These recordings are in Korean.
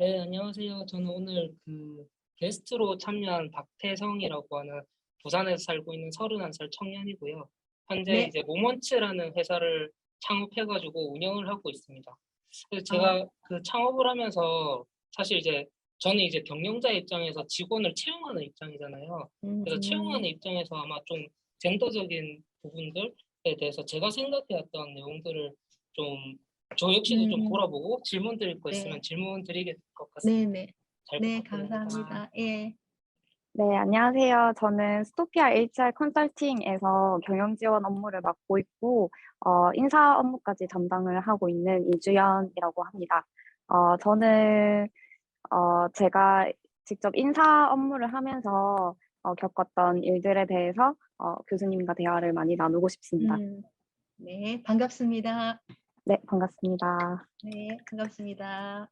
네, 안녕하세요. 저는 오늘 게스트로 참여한 박태성이라고 하는 부산에서 살고 있는 31살 청년이고요. 현재 네. 이제 모먼츠라는 회사를 창업해가지고 운영을 하고 있습니다. 그래서 아, 제가 창업을 하면서 사실 이제 저는 이제 경영자 입장에서 직원을 채용하는 입장이잖아요. 그래서 채용하는 음, 입장에서 아마 좀 젠더적인 부분들에 대해서 제가 생각해왔던 내용들을 좀 저 역시도 좀 음, 돌아보고 질문 드릴 거 있으면 네. 질문 드리게 될 것 같습니다. 네네. 잘 네, 부탁드립니다. 감사합니다. 예. 네, 안녕하세요. 저는 스토피아 HR 컨설팅에서 경영 지원 업무를 맡고 있고, 인사 업무까지 담당을 하고 있는 이주연이라고 합니다. 저는, 제가 직접 인사 업무를 하면서 겪었던 일들에 대해서 교수님과 대화를 많이 나누고 싶습니다. 음, 네, 반갑습니다. 네, 반갑습니다. 네, 반갑습니다.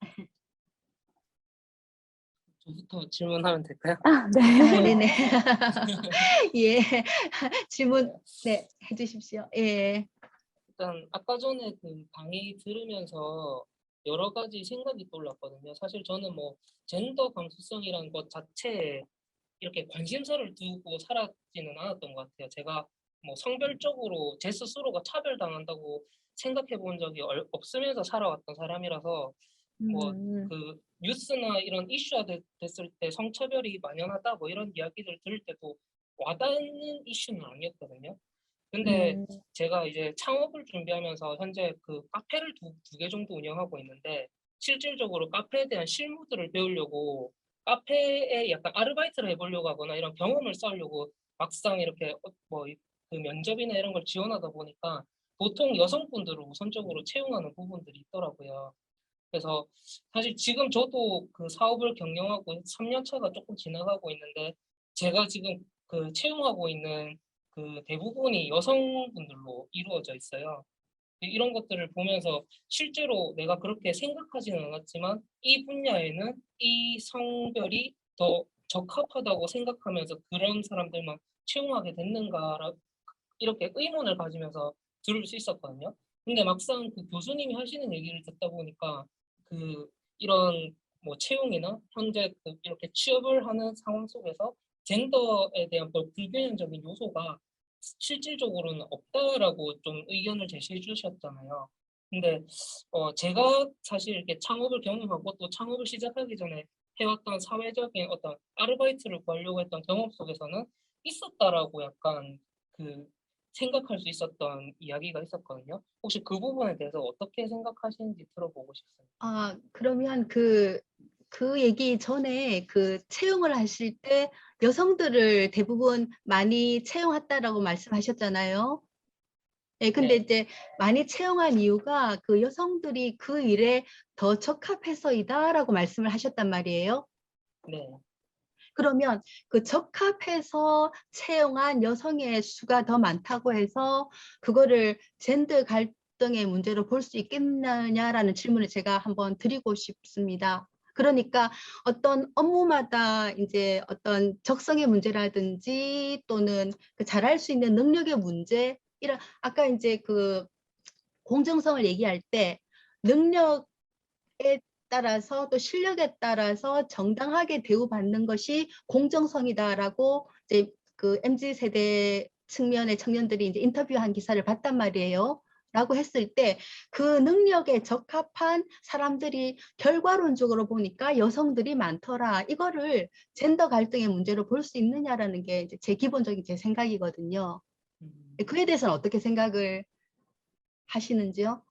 저부터 질문하면 될까요? 네. 네네. 예. 질문, 네, 해주십시오. 예. 일단 아까 전에 강의 들으면서 여러 가지 생각이 떠올랐거든요. 사실 저는 뭐 젠더 감수성이라는 것 자체에 이렇게 관심사를 두고 살았지는 않았던 것 같아요. 제가 뭐 성별적으로 제 스스로가 차별당한다고 생각해 본 적이 없으면서 살아왔던 사람이라서 뭐 음, 뉴스나 이런 이슈가 됐을 때 성차별이 만연하다 뭐 이런 이야기들 들을 때도 와닿는 이슈는 아니었거든요. 근데 음, 제가 이제 창업을 준비하면서 현재 카페를 두 개 정도 운영하고 있는데 실질적으로 카페에 대한 실무들을 배우려고 카페에 약간 아르바이트를 해보려고 하거나 이런 경험을 쌓으려고 막상 이렇게 면접이나 이런 걸 지원하다 보니까 보통 여성분들을 우선적으로 채용하는 부분들이 있더라고요. 그래서 사실 지금 저도 사업을 경영하고 3년 차가 조금 지나가고 있는데 제가 지금 채용하고 있는 대부분이 여성분들로 이루어져 있어요. 이런 것들을 보면서 실제로 내가 그렇게 생각하지는 않았지만 이 분야에는 이 성별이 더 적합하다고 생각하면서 그런 사람들만 채용하게 됐는가 이렇게 의문을 가지면서 들을 수 있었거든요. 근데 막상 교수님이 하시는 얘기를 듣다 보니까 이런 뭐 채용이나 현재 이렇게 취업을 하는 상황 속에서 젠더에 대한 불균형적인 요소가 실질적으로는 없다라고 좀 의견을 제시해 주셨잖아요. 근데 제가 사실 이렇게 창업을 경험하고 또 창업을 시작하기 전에 해왔던 사회적인 어떤 아르바이트를 구하려고 했던 경험 속에서는 있었다라고 약간 그 생각할 수 있었던 이야기가 있었거든요. 혹시 그 부분에 대해서 어떻게 생각하시는지 들어보고 싶습니다. 그러면 그 얘기 전에 채용을 하실 때 여성들을 대부분 많이 채용했다라고 말씀하셨잖아요. 예, 근데 네, 이제 많이 채용한 이유가 그 여성들이 그 일에 더 적합해서이다라고 말씀을 하셨단 말이에요. 네. 그러면 그 적합해서 채용한 여성의 수가 더 많다고 해서 그거를 젠더 갈등의 문제로 볼 수 있겠느냐라는 질문을 제가 한번 드리고 싶습니다. 그러니까 어떤 업무마다 이제 어떤 적성의 문제라든지 또는 잘할 수 있는 능력의 문제, 이런 아까 이제 공정성을 얘기할 때 능력에 따라서 또 실력에 따라서 정당하게 대우받는 것이 공정성이다라고 이제 MZ 세대 측면의 청년들이 이제 인터뷰한 기사를 봤단 말이에요. 라고 했을 때 그 능력에 적합한 사람들이 결과론적으로 보니까 여성들이 많더라. 이거를 젠더 갈등의 문제로 볼 수 있느냐라는 게 이제 제 기본적인 제 생각이거든요. 음, 그에 대해서는 어떻게 생각을 하시는지요?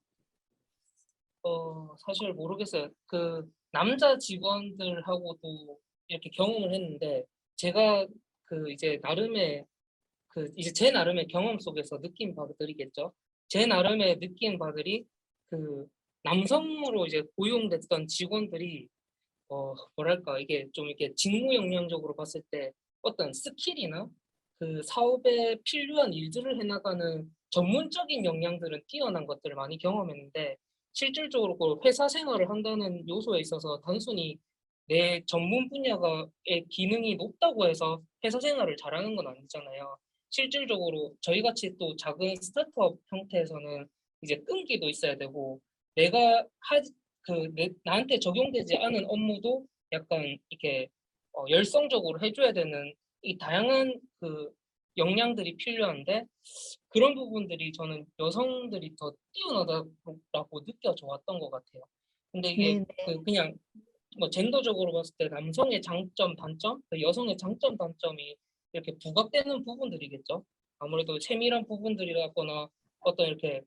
사실 모르겠어요. 남자 직원들하고도 이렇게 경험을 했는데 제가 이제 나름의 이제 제 나름의 경험 속에서 느낀 바들이겠죠. 제 나름의 느낀 바들이 그 남성으로 이제 고용됐던 직원들이 뭐랄까 이게 좀 이렇게 직무 역량적으로 봤을 때 어떤 스킬이나 사업에 필요한 일들을 해나가는 전문적인 역량들은 뛰어난 것들을 많이 경험했는데 실질적으로 회사 생활을 한다는 요소에 있어서 단순히 내 전문 분야의 기능이 높다고 해서 회사 생활을 잘하는 건 아니잖아요. 실질적으로 저희 같이 또 작은 스타트업 형태에서는 이제 끈기도 있어야 되고 내가 나한테 적용되지 않은 업무도 약간 이렇게 열성적으로 해줘야 되는 이 다양한 그 역량들이 필요한데 그런 부분들이 저는 여성들이 더 뛰어나다고 느껴져왔던 것 같아요. 근데 이게 네네. 그냥 뭐 젠더적으로 봤을 때 남성의 장점, 단점, 여성의 장점, 단점이 이렇게 부각되는 부분들이겠죠. 아무래도 세밀한 부분들이라거나 어떤 이렇게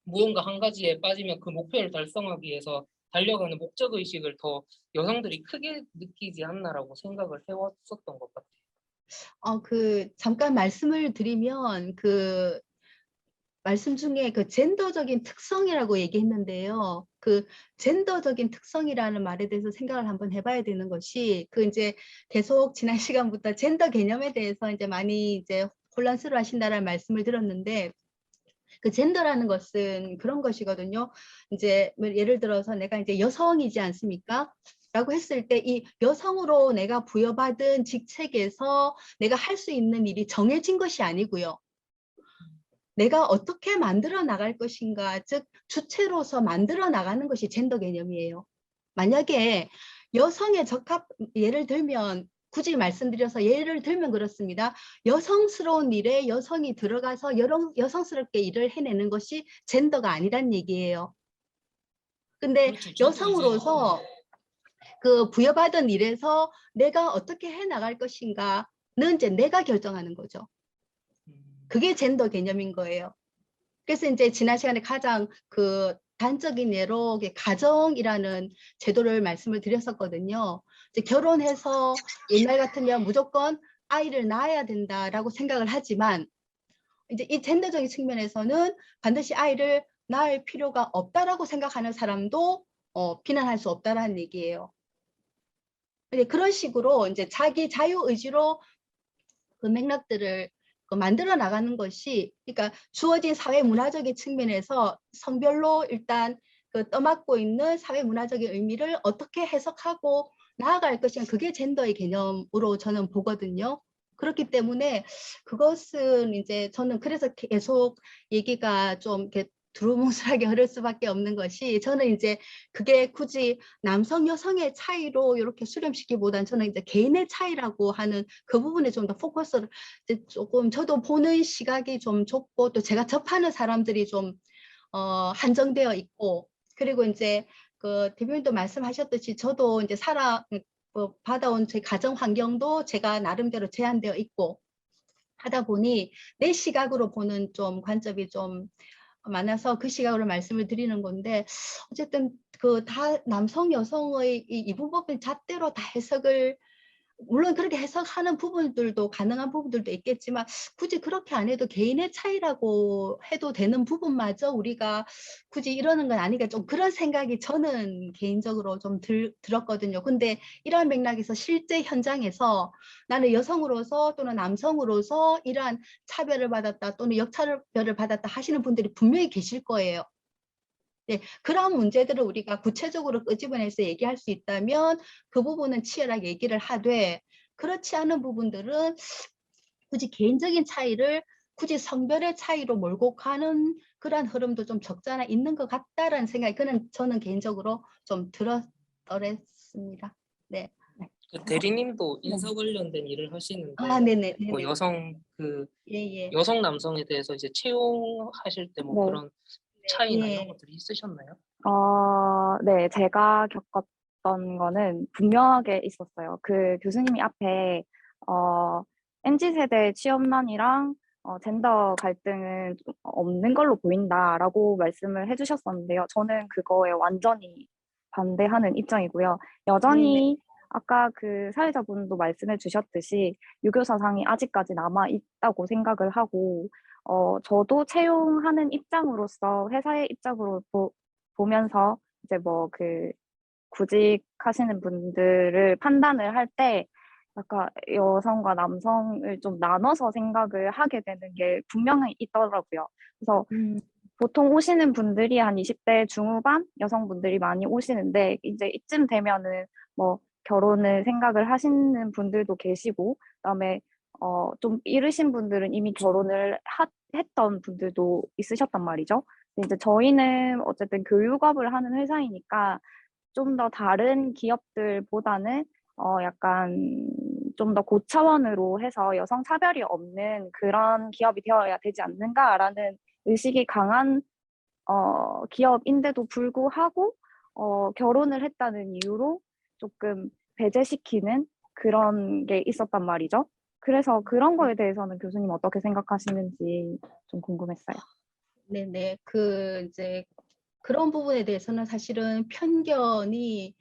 무언가 한 가지에 빠지면 그 목표를 달성하기 위해서 달려가는 목적 의식을 더 여성들이 크게 느끼지 않나라고 생각을 해왔었던 것 같아요. 잠깐 말씀을 드리면 말씀 중에 그 젠더적인 특성이라고 얘기했는데요. 그 젠더적인 특성이라는 말에 대해서 생각을 한번 해봐야 되는 것이 이제 계속 지난 시간부터 젠더 개념에 대해서 이제 많이 이제 혼란스러워 하신다는 말씀을 들었는데 그 젠더라는 것은 그런 것이거든요. 이제 뭐 예를 들어서 내가 이제 여성이지 않습니까? 라고 했을 때 이 여성으로 내가 부여받은 직책에서 내가 할 수 있는 일이 정해진 것이 아니고요. 내가 어떻게 만들어 나갈 것인가, 즉 주체로서 만들어 나가는 것이 젠더 개념이에요. 만약에 여성에 예를 들면 굳이 말씀드려서 예를 들면 그렇습니다. 여성스러운 일에 여성이 들어가서 여성스럽게 일을 해내는 것이 젠더가 아니란 얘기예요. 근데 그렇죠. 저도 이제 여성으로서 그 부여받은 일에서 내가 어떻게 해 나갈 것인가는 이제 내가 결정하는 거죠. 그게 젠더 개념인 거예요. 그래서 이제 지난 시간에 가장 단적인 예로 가정이라는 제도를 말씀을 드렸었거든요. 이제 결혼해서 옛날 같으면 무조건 아이를 낳아야 된다라고 생각을 하지만 이제 이 젠더적인 측면에서는 반드시 아이를 낳을 필요가 없다라고 생각하는 사람도 비난할 수 없다라는 얘기예요. 그런 식으로 이제 자기 자유 의지로 그 맥락들을 만들어 나가는 것이, 그러니까 주어진 사회 문화적인 측면에서 성별로 일단 떠맡고 있는 사회 문화적인 의미를 어떻게 해석하고 나아갈 것인가, 그게 젠더의 개념으로 저는 보거든요. 그렇기 때문에 그것은 이제 저는 그래서 계속 얘기가 좀 이렇게 두루뭉술하게 흐를 수밖에 없는 것이, 저는 이제 그게 굳이 남성 여성의 차이로 이렇게 수렴시키기보다는 저는 이제 개인의 차이라고 하는 그 부분에 좀 더 포커스를 이제 조금, 저도 보는 시각이 좀 좁고 또 제가 접하는 사람들이 좀 한정되어 있고, 그리고 이제 대표님도 말씀하셨듯이 저도 이제 받아온 제 가정 환경도 제가 나름대로 제한되어 있고 하다 보니 내 시각으로 보는 좀 관점이 좀 많아서 그 시각으로 말씀을 드리는 건데, 어쨌든 다 남성 여성의 이 부분을 잣대로 다 해석을, 물론 그렇게 해석하는 부분들도 가능한 부분들도 있겠지만 굳이 그렇게 안 해도 개인의 차이라고 해도 되는 부분마저 우리가 굳이 이러는 건 아니까, 좀 그런 생각이 저는 개인적으로 좀 들었거든요. 근데 이러한 맥락에서 실제 현장에서 나는 여성으로서 또는 남성으로서 이러한 차별을 받았다 또는 역차별을 받았다 하시는 분들이 분명히 계실 거예요. 네, 그런 문제들을 우리가 구체적으로 끄집어내서 얘기할 수 있다면 그 부분은 치열하게 얘기를 하되, 그렇지 않은 부분들은 굳이 개인적인 차이를 굳이 성별의 차이로 몰고 가는 그러한 흐름도 좀 적지 않아 있는 것 같다라는 생각이 저는 개인적으로 좀 들었습니다. 네. 대리님도 네. 인사 관련된 일을 하시는데 네네. 뭐 예. 여성 남성에 대해서 이제 채용하실 때 뭐 네. 그런 차이나 예. 이런 것들이 있으셨나요? 네, 제가 겪었던 거는 분명하게 있었어요. 그 교수님이 앞에 MZ세대 취업난이랑 젠더 갈등은 좀 없는 걸로 보인다라고 말씀을 해주셨었는데요. 저는 그거에 완전히 반대하는 입장이고요. 여전히 아까 그 사회자분도 말씀해 주셨듯이 유교 사상이 아직까지 남아 있다고 생각을 하고, 저도 채용하는 입장으로서 회사의 입장으로 보면서 이제 뭐 구직하시는 분들을 판단을 할 때 약간 여성과 남성을 좀 나눠서 생각을 하게 되는 게 분명히 있더라고요. 그래서 보통 오시는 분들이 한 20대 중후반 여성분들이 많이 오시는데, 이제 이쯤 되면은 뭐 결혼을 생각을 하시는 분들도 계시고, 그다음에 좀 이르신 분들은 이미 결혼을 했던 분들도 있으셨단 말이죠. 이제 저희는 어쨌든 교육업을 하는 회사이니까 좀 더 다른 기업들보다는 약간 좀 더 고차원으로 해서 여성 차별이 없는 그런 기업이 되어야 되지 않는가라는 의식이 강한 기업인데도 불구하고 결혼을 했다는 이유로 조금 배제시키는 그런 게 있었단 말이죠. 그래서 그런 거에 대해서는 교수님 어떻게 생각하시는지 좀 궁금했어요. 네네. 이제 그런 부분에 대해서는 사실은 편견이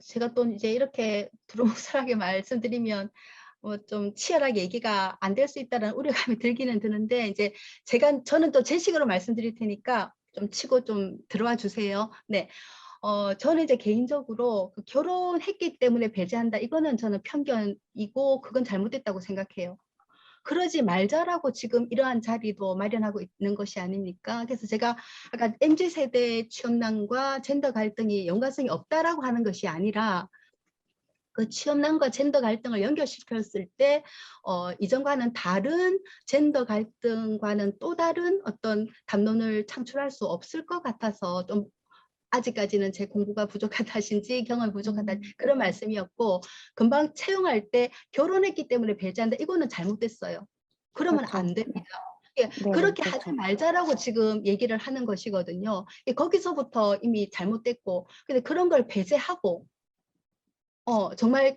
제가 또 이제 이렇게 두루뭉술하게 말씀드리면 좀 치열하게 얘기가 안 될 수 있다는 우려감이 들기는 드는데 이제 저는 또 제 식으로 말씀드릴 테니까 좀 치고 좀 들어와 주세요. 네. 저는 이제 개인적으로 결혼했기 때문에 배제한다. 이거는 저는 편견이고 그건 잘못됐다고 생각해요. 그러지 말자라고 지금 이러한 자리도 마련하고 있는 것이 아닙니까? 그래서 제가 아까 MZ세대 취업난과 젠더 갈등이 연관성이 없다라고 하는 것이 아니라 그 취업난과 젠더 갈등을 연결시켰을 때 이전과는 다른 젠더 갈등과는 또 다른 어떤 담론을 창출할 수 없을 것 같아서 좀 아직까지는 제 공부가 부족한 탓인지 경험이 부족한 탓 그런 말씀이었고 금방 채용할 때 결혼했기 때문에 배제한다. 이거는 잘못됐어요. 그러면 그렇죠. 안 됩니다. 예, 네, 그렇게 그렇죠. 하지 말자라고 지금 얘기를 하는 것이거든요. 거기서부터 이미 잘못됐고 근데 그런 걸 배제하고 정말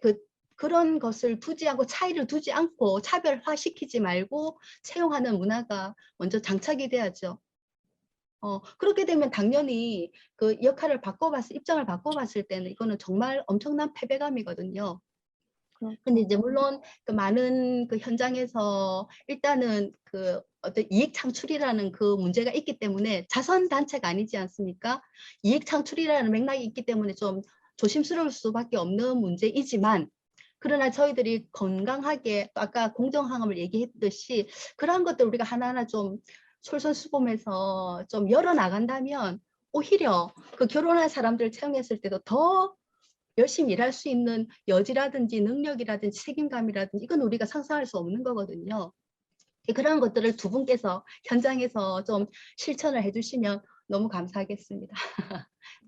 그런 것을 두지 않고 차이를 두지 않고 차별화시키지 말고 채용하는 문화가 먼저 장착이 돼야죠. 그렇게 되면 당연히 그 역할을 입장을 바꿔봤을 때는 이거는 정말 엄청난 패배감이거든요. 근데 그렇죠. 이제 물론 그 많은 그 현장에서 일단은 그 어떤 이익 창출이라는 그 문제가 있기 때문에 자선 단체가 아니지 않습니까? 이익 창출이라는 맥락이 있기 때문에 좀 조심스러울 수밖에 없는 문제이지만 그러나 저희들이 건강하게 또 아까 공정항업을 얘기했듯이 그러한 것들 우리가 하나하나 좀 솔선수범해서 좀 열어나간다면 오히려 그 결혼한 사람들 채용했을 때도 더 열심히 일할 수 있는 여지라든지 능력이라든지 책임감이라든지 이건 우리가 상상할 수 없는 거거든요. 그런 것들을 두 분께서 현장에서 좀 실천을 해주시면 너무 감사하겠습니다.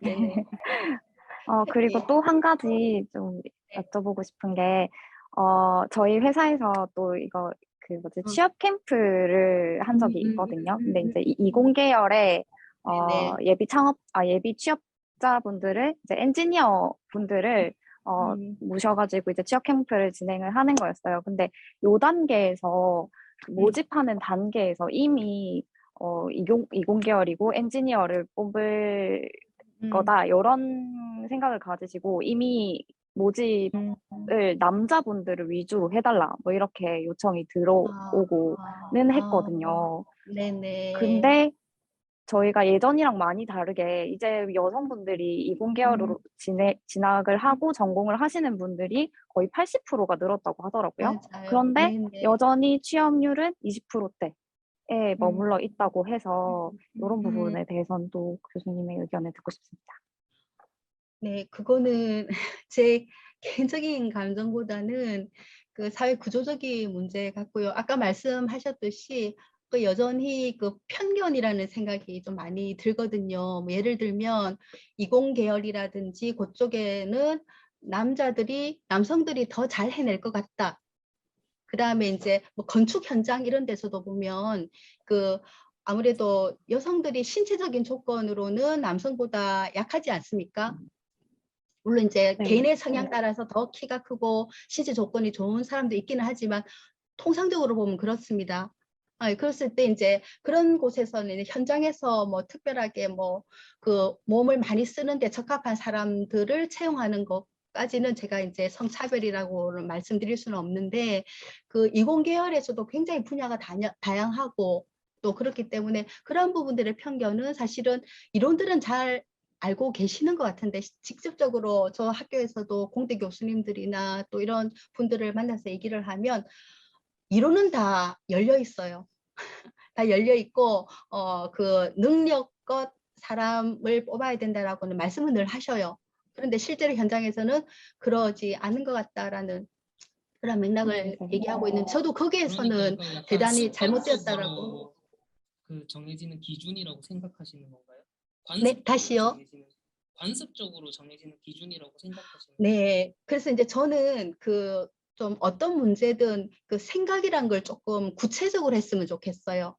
네네. 그리고 예. 또 한 가지 좀 여쭤보고 싶은 게, 저희 회사에서 또 이거, 취업 캠프를 한 적이 있거든요. 근데 이제 이공계열의, 네네. 예비 취업자분들을, 이제 엔지니어 분들을, 모셔가지고 이제 취업 캠프를 진행을 하는 거였어요. 근데 요 단계에서, 모집하는 단계에서 이미, 이공계열이고 엔지니어를 뽑을 거다 이런 생각을 가지시고 이미 모집을 남자분들을 위주로 해달라 뭐 이렇게 요청이 들어오고는 했거든요. 네네. 근데 저희가 예전이랑 많이 다르게 이제 여성분들이 이공계열로 진학을 하고 전공을 하시는 분들이 거의 80%가 늘었다고 하더라고요. 맞아요. 그런데 네네. 여전히 취업률은 20%대 에 음, 머물러 있다고 해서 이런 음, 부분에 대해서는 또 교수님의 의견을 듣고 싶습니다. 네, 그거는 제 개인적인 감정보다는 그 사회 구조적인 문제 같고요. 아까 말씀하셨듯이 그 여전히 그 편견이라는 생각이 좀 많이 들거든요. 뭐 예를 들면 이공계열이라든지 그쪽에는 남성들이 더 잘 해낼 것 같다. 그 다음에 이제 뭐 건축 현장 이런 데서도 보면 그 아무래도 여성들이 신체적인 조건으로는 남성보다 약하지 않습니까? 물론 이제 네. 개인의 성향 따라서 더 키가 크고 신체 조건이 좋은 사람도 있기는 하지만 통상적으로 보면 그렇습니다. 그랬을 때 이제 그런 곳에서는 현장에서 뭐 특별하게 뭐 그 몸을 많이 쓰는데 적합한 사람들을 채용하는 것까지는 제가 이제 성차별이라고는 말씀드릴 수는 없는데 그 이공계열에서도 굉장히 분야가 다양하고 또 그렇기 때문에 그런 부분들의 편견은 사실은 이론들은 잘 알고 계시는 것 같은데 직접적으로 저 학교에서도 공대 교수님들이나 또 이런 분들을 만나서 얘기를 하면 이론은 다 열려 있어요. 다 열려 있고 그 능력껏 사람을 뽑아야 된다라고는 말씀을 늘 하셔요. 그런데 실제로 현장에서는 그러지 않은 것 같다라는 그런 맥락을 네. 얘기하고 있는 저도 거기에서는 그러니까 약간 대단히 잘못되었다라고 습관적으로 그 정해지는 기준이라고 생각하시는 건가요? 네, 관습적으로 다시요. 관습적으로 정해지는 기준이라고 생각하시는 건가요? 네, 그래서 이제 저는 그 좀 어떤 문제든 그 생각이란 걸 조금 구체적으로 했으면 좋겠어요.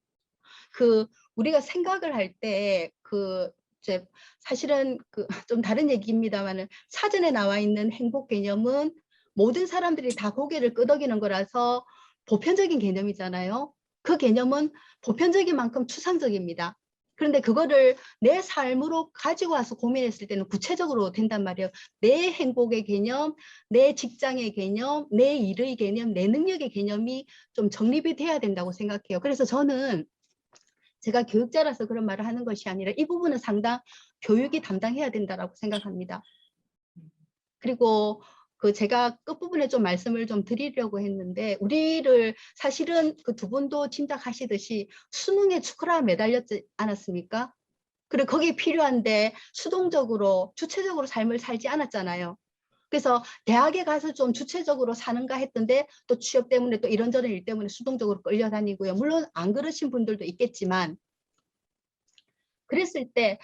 그 우리가 생각을 할 때 그 이제 사실은 그 좀 다른 얘기입니다만은 사전에 나와 있는 행복 개념은 모든 사람들이 다 고개를 끄덕이는 거라서 보편적인 개념이잖아요. 그 개념은 보편적인 만큼 추상적입니다. 그런데 그거를 내 삶으로 가지고 와서 고민했을 때는 구체적으로 된단 말이에요. 내 행복의 개념, 내 직장의 개념, 내 일의 개념, 내 능력의 개념이 좀 정립이 돼야 된다고 생각해요. 그래서 저는 제가 교육자라서 그런 말을 하는 것이 아니라 이 부분은 상당 교육이 담당해야 된다라고 생각합니다. 그리고 그 제가 끝부분에 좀 말씀을 좀 드리려고 했는데 우리를 사실은 그 두 분도 짐작하시듯이 수능에 축구라 매달렸지 않았습니까? 그리고 거기에 필요한데 수동적으로 주체적으로 삶을 살지 않았잖아요. 그래서 대학에 가서 좀 주체적으로 사는가 했던데 또 취업 때문에 또 이런저런 일 때문에 수동적으로 끌려다니고요. 물론 안 그러신 분들도 있겠지만 그랬을 때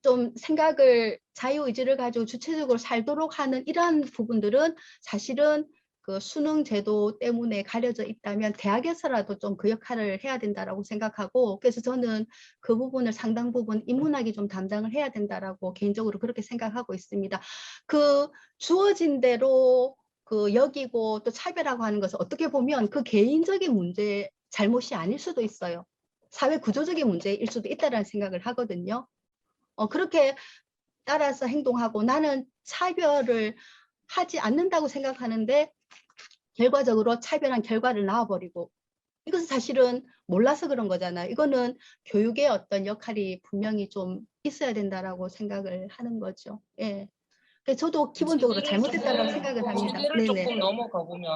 좀 생각을 자유의지를 가지고 주체적으로 살도록 하는 이러한 부분들은 사실은 그 수능 제도 때문에 가려져 있다면 대학에서라도 좀 그 역할을 해야 된다라고 생각하고 그래서 저는 그 부분을 상당 부분 인문학이 좀 담당을 해야 된다라고 개인적으로 그렇게 생각하고 있습니다. 그 주어진 대로 그 여기고 또 차별하고 하는 것은 어떻게 보면 그 개인적인 문제 잘못이 아닐 수도 있어요. 사회 구조적인 문제일 수도 있다는 생각을 하거든요. 그렇게 따라서 행동하고 나는 차별을 하지 않는다고 생각하는데 결과적으로 차별한 결과를 낳아버리고 이것은 사실은 몰라서 그런 거잖아요. 이거는 교육의 어떤 역할이 분명히 좀 있어야 된다라고 생각을 하는 거죠. 예. 그래서 저도 기본적으로 잘못됐다고 생각을 합니다. 세대를 네네. 조금 넘어가 보면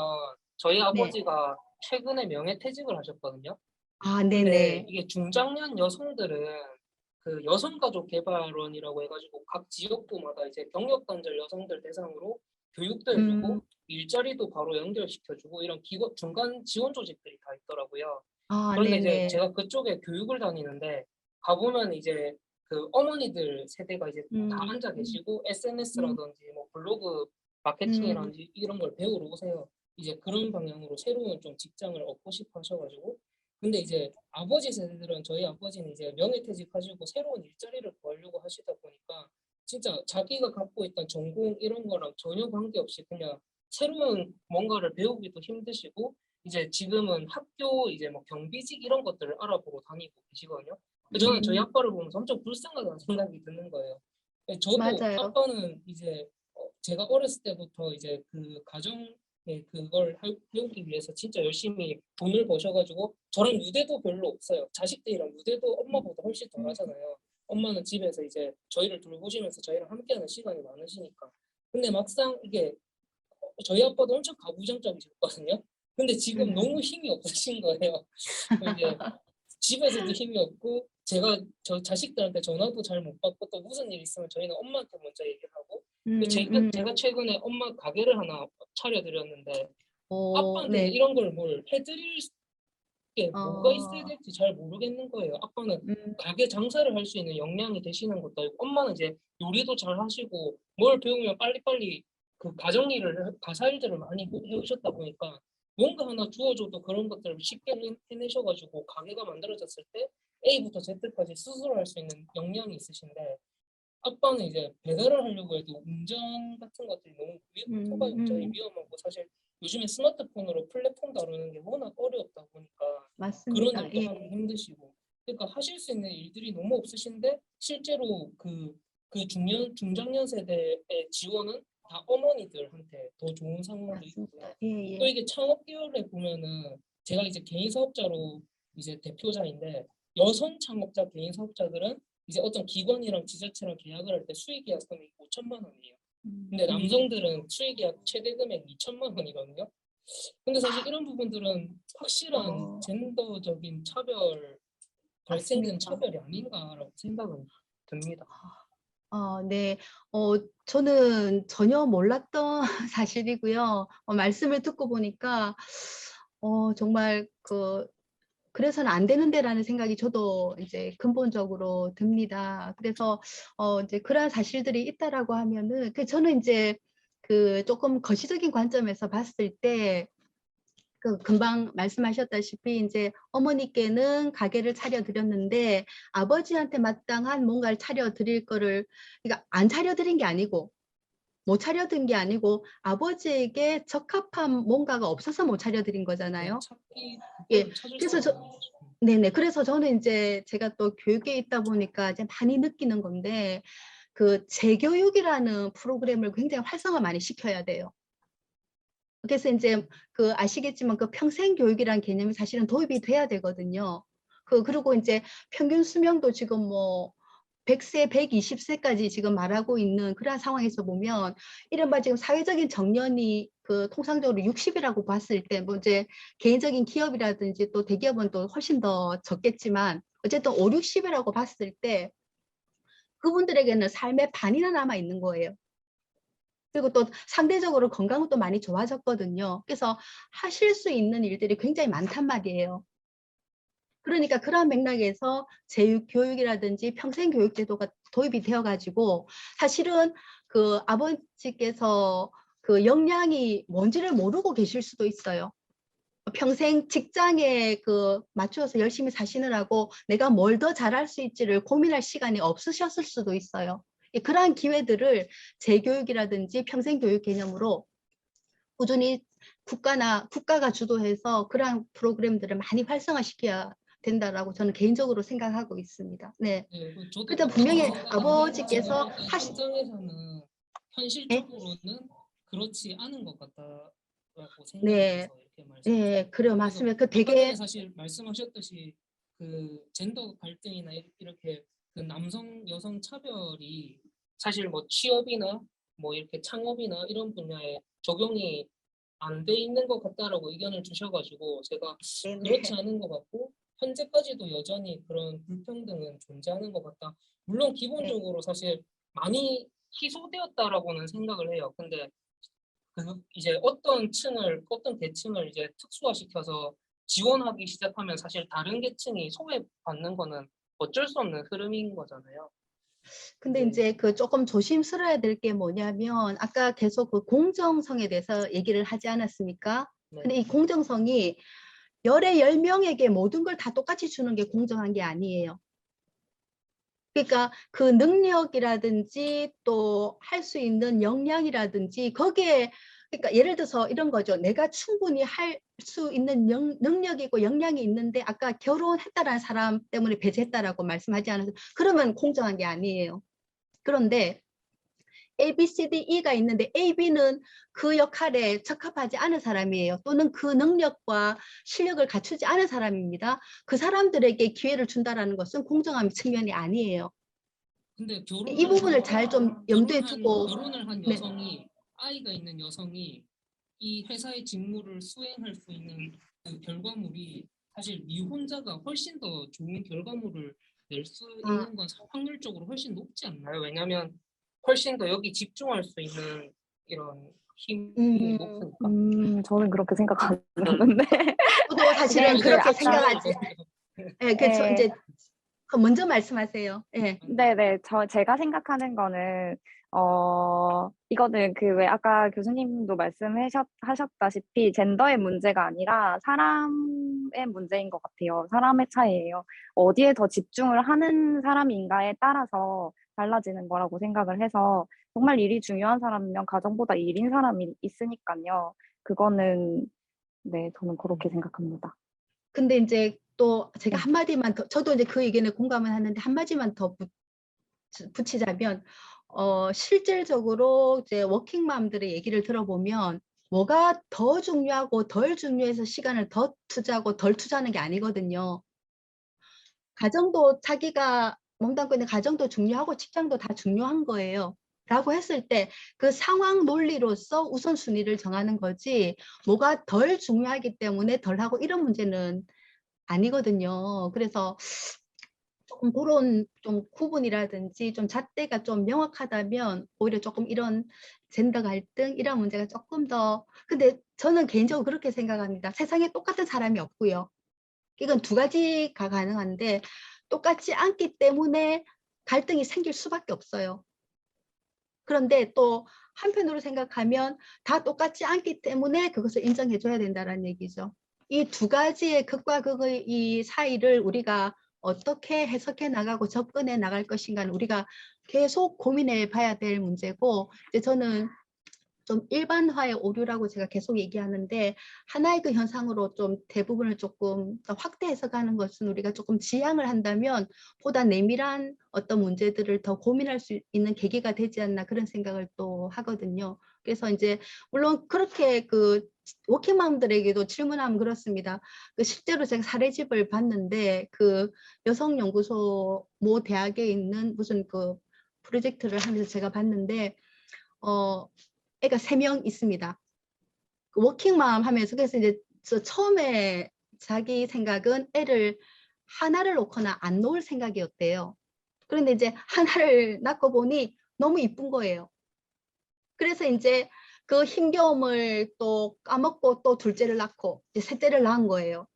저희 네. 아버지가 최근에 명예퇴직을 하셨거든요. 아, 근데 네네. 이게 중장년 여성들은 그 여성가족개발원이라고 해가지고 각 지역구마다 이제 경력단절 여성들 대상으로 교육도 해주고 일자리도 바로 연결시켜주고 이런 기관 중간 지원 조직들이 다 있더라고요. 아, 그런데 이제 네네. 제가 그쪽에 교육을 다니는데 가보면 이제 그 어머니들 세대가 이제 다 음, 앉아 계시고 음, SNS라든지 뭐 블로그 음, 마케팅이라든지 이런 걸 배우러 오세요. 이제 그런 방향으로 새로운 좀 직장을 얻고 싶어 하셔가지고 근데 이제 아버지 세대들은 저희 아버지는 이제 명예퇴직하시고 새로운 일자리를 구하려고 하시다 보니까 진짜 자기가 갖고 있던 전공 이런 거랑 전혀 관계없이 그냥 새로운 뭔가를 배우기도 힘드시고 이제 지금은 학교 이제 뭐 경비직 이런 것들을 알아보고 다니고 계시거든요. 저는 저희 아빠를 보면서 엄청 불쌍하다는 생각이 드는 거예요. 저도 맞아요. 아빠는 이제 제가 어렸을 때부터 이제 그 가정 그걸 배우기 위해서 진짜 열심히 돈을 버셔가지고 저랑 유대도 별로 없어요. 자식들이랑 유대도 엄마보다 훨씬 덜 하잖아요. 엄마는 집에서 이제 저희를 돌보시면서 저희랑 함께하는 시간이 많으시니까. 근데 막상 이게 저희 아빠도 엄청 가부장적이셨거든요. 근데 지금 음, 너무 힘이 없으신 거예요. 이제 집에서도 힘이 없고 제가 저 자식들한테 전화도 잘 못 받고 또 무슨 일 있으면 저희는 엄마한테 먼저 얘기를 하고 또 제가 최근에 엄마 가게를 하나 차려드렸는데 아빠한테 네. 이런 걸 뭘 해드릴 게 뭐가 있어야 어, 될지 잘 모르겠는 거예요. 아빠는 음, 가게 장사를 할 수 있는 역량이 되시는 것도 아니고 엄마는 이제 요리도 잘 하시고 뭘 배우면 빨리빨리 그 가정일을 가사일들을 많이 해오셨다 보니까 뭔가 하나 주어줘도 그런 것들을 쉽게 해내셔가지고 가게가 만들어졌을 때 A부터 Z까지 스스로 할 수 있는 역량이 있으신데 아빠는 이제 배달을 하려고 해도 운전 같은 것들이 너무 오토바이 운전이 위험하고 사실 요즘에 스마트폰으로 플랫폼 다루는 게 워낙 어렵다 보니까 그런 맞습니다. 일도 하기 예. 힘드시고 그러니까 하실 수 있는 일들이 너무 없으신데 실제로 그 중장년 세대의 지원은 다 어머니들한테 더 좋은 상황도 있고요. 맞습니다. 예, 또 예. 이게 창업 계열에 보면은 제가 이제 개인 사업자로 이제 대표자인데 여성 창업자 개인 사업자들은 이제 어떤 기관이랑 지자체랑 계약을 할 때 수익 계약 금액이 5천만 원이에요. 근데 음, 남성들은 수익 계약 최대 금액 2천만 원이거든요. 근데 사실 이런 부분들은 확실한 어, 젠더적인 차별 발생된 맞습니다. 차별이 아닌가라고 생각은 듭니다. 네. 저는 전혀 몰랐던 사실이고요. 말씀을 듣고 보니까 정말 그래서는 안 되는데라는 생각이 저도 이제 근본적으로 듭니다. 그래서 이제 그러한 사실들이 있다라고 하면은 저는 이제 그 조금 거시적인 관점에서 봤을 때 그 금방 말씀하셨다시피 이제 어머니께는 가게를 차려드렸는데 아버지한테 마땅한 뭔가를 차려드릴 거를, 그러니까 안 차려드린 게 아니고 못 차려드린 게 아니고 아버지에게 적합한 뭔가가 없어서 못 차려드린 거잖아요. 예, 찾을 그래서 수가 없는 거죠. 네네. 그래서 저는 이제 제가 또 교육에 있다 보니까 이제 많이 느끼는 건데 그 재교육이라는 프로그램을 굉장히 활성화 많이 시켜야 돼요. 그래서 이제 그 아시겠지만 그 평생 교육이라는 개념이 사실은 도입이 돼야 되거든요. 그리고 이제 평균 수명도 지금 뭐 100세, 120세까지 지금 말하고 있는 그러한 상황에서 보면 이른바 지금 사회적인 정년이 그 통상적으로 60이라고 봤을 때 뭐 이제 개인적인 기업이라든지 또 대기업은 또 훨씬 더 적겠지만 어쨌든 5, 60이라고 봤을 때 그분들에게는 삶의 반이나 남아 있는 거예요. 그리고 또 상대적으로 건강은 또 많이 좋아졌거든요. 그래서 하실 수 있는 일들이 굉장히 많단 말이에요. 그러니까 그러한 맥락에서 재교육이라든지 평생교육제도가 도입이 되어가지고 사실은 그 아버지께서 그 역량이 뭔지를 모르고 계실 수도 있어요. 평생 직장에 그 맞추어서 열심히 사시느라고 내가 뭘 더 잘할 수 있지를 고민할 시간이 없으셨을 수도 있어요. 그러한 기회들을 재교육이라든지 평생교육 개념으로 꾸준히 국가가 주도해서 그러한 프로그램들을 많이 활성화시켜야 된다라고 저는 개인적으로 생각하고 있습니다. 네. 네, 저도 그래도 분명히 생각하는데 아버지께서 지금 현장에서는 네? 현실적으로는 그렇지 않은 것 같다라고 생각이 네. 돼서 이렇게 말씀드립니다. 네, 그래요. 그래서 맞습니다. 그 아까 전에 되게 사실 말씀하셨듯이 그 젠더 갈등이나 이렇게 그 남성 여성 차별이 사실 뭐 취업이나 뭐 이렇게 창업이나 이런 분야에 적용이 안 돼 있는 것 같다라고 의견을 주셔가지고 제가 그렇지 않은 것 같고 현재까지도 여전히 그런 불평등은 존재하는 것 같다. 물론 기본적으로 사실 많이 희소되었다라고는 생각을 해요. 근데 그 이제 어떤 계층을 이제 특수화시켜서 지원하기 시작하면 사실 다른 계층이 소외받는 거는 어쩔 수 없는 흐름인 거잖아요. 근데 네. 이제 그 조금 조심스러워야 될 게 뭐냐면 아까 계속 그 공정성에 대해서 얘기를 하지 않았습니까? 네. 근데 이 공정성이 열의 10명에게 모든 걸 다 똑같이 주는 게 공정한 게 아니에요. 그러니까 그 능력이라든지 또 할 수 있는 역량이라든지 거기에, 그러니까 예를 들어서 이런 거죠. 내가 충분히 할 수 있는 능력이고 역량이 있는데 아까 결혼했다라는 사람 때문에 배제했다라고 말씀하지 않아서 그러면 공정한 게 아니에요. 그런데 A, B, C, D, E가 있는데 A, B는 그 역할에 적합하지 않은 사람이에요. 또는 그 능력과 실력을 갖추지 않은 사람입니다. 그 사람들에게 기회를 준다라는 것은 공정한 측면이 아니에요. 근데 이 부분을 잘 좀 염두에 두고 결혼을 한 네. 여성이 아이가 있는 여성이 이 회사의 직무를 수행할 수 있는 그 결과물이 사실 미혼자가 훨씬 더 좋은 결과물을 낼 수 있는 건 확률적으로 훨씬 높지 않나요? 왜냐하면 훨씬 더 여기 집중할 수 있는 이런 힘이 높으니까. 저는 그렇게 생각 안 하는데. 저도 사실은 그 그렇게 아까 생각하지. 예, 그래서 예, 이제 먼저 말씀하세요. 예. 네네. 제가 생각하는 거는, 이거는 그 왜 아까 교수님도 하셨다시피 젠더의 문제가 아니라 사람의 문제인 것 같아요. 사람의 차이예요. 어디에 더 집중을 하는 사람인가에 따라서 달라지는 거라고 생각을 해서 정말 일이 중요한 사람이면 가정보다 일인 사람이 있으니까요. 그거는, 네, 저는 그렇게 생각합니다. 근데 이제 또 제가 네. 한마디만 더, 저도 이제 그 의견에 공감을 하는데 한마디만 더 붙이자면 실질적으로 이제 워킹맘들의 얘기를 들어보면 뭐가 더 중요하고 덜 중요해서 시간을 더 투자하고 덜 투자하는 게 아니거든요. 가정도 자기가 몸담고 있는 가정도 중요하고 직장도 다 중요한 거예요. 라고 했을 때 그 상황 논리로서 우선순위를 정하는 거지 뭐가 덜 중요하기 때문에 덜 하고 이런 문제는 아니거든요. 그래서 조금 그런 좀 구분이라든지 좀 잣대가 좀 명확하다면 오히려 조금 이런 젠더 갈등 이런 문제가 조금 더, 근데 저는 개인적으로 그렇게 생각합니다. 세상에 똑같은 사람이 없고요. 이건 두 가지가 가능한데 똑같지 않기 때문에 갈등이 생길 수밖에 없어요. 그런데 또 한편으로 생각하면 다 똑같지 않기 때문에 그것을 인정해줘야 된다는 얘기죠. 이 두 가지의 극과 극의 이 사이를 우리가 어떻게 해석해 나가고 접근해 나갈 것인가는 우리가 계속 고민해 봐야 될 문제고, 이제 저는 좀 일반화의 오류라고 제가 계속 얘기하는데, 하나의 그 현상으로 좀 대부분을 조금 더 확대 해석하는 것은 우리가 조금 지양을 한다면 보다 내밀한 어떤 문제들을 더 고민할 수 있는 계기가 되지 않나, 그런 생각을 또 하거든요. 그래서 이제 물론 그렇게 그 워킹맘들에게도 질문하면 그렇습니다. 그 실제로 제가 사례집을 봤는데 그 여성연구소 모 대학에 있는 무슨 그 프로젝트를 하면서 제가 봤는데 애가 3명 있습니다. 그 워킹맘 하면서, 그래서 이제 저 처음에 자기 생각은 애를 하나를 놓거나 안 놓을 생각이었대요. 그런데 이제 하나를 낳고 보니 너무 이쁜 거예요. 그래서 이제 그 힘겨움을 또 까먹고 또 둘째를 낳고 이제 셋째를 낳은 거예요.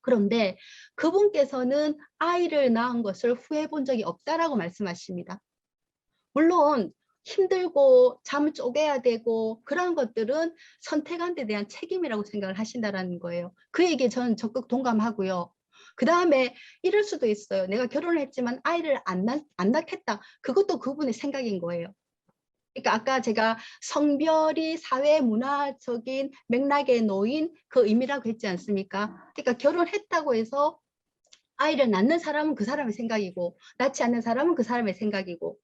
그런데 그분께서는 아이를 낳은 것을 후회해 본 적이 없다라고 말씀하십니다. 물론 힘들고 잠을 쪼개야 되고 그런 것들은 선택한 데 대한 책임이라고 생각을 하신다는 거예요. 그 얘기에 저는 적극 동감하고요. 그 다음에 이럴 수도 있어요. 내가 결혼을 했지만 아이를 안 낳겠다. 그것도 그분의 생각인 거예요. 그러니까 아까 제가 성별이 사회 문화적인 맥락에 놓인 그 의미라고 했지 않습니까? 그러니까 결혼했다고 해서 아이를 낳는 사람은 그 사람의 생각이고 낳지 않는 사람은 그 사람의 생각이고,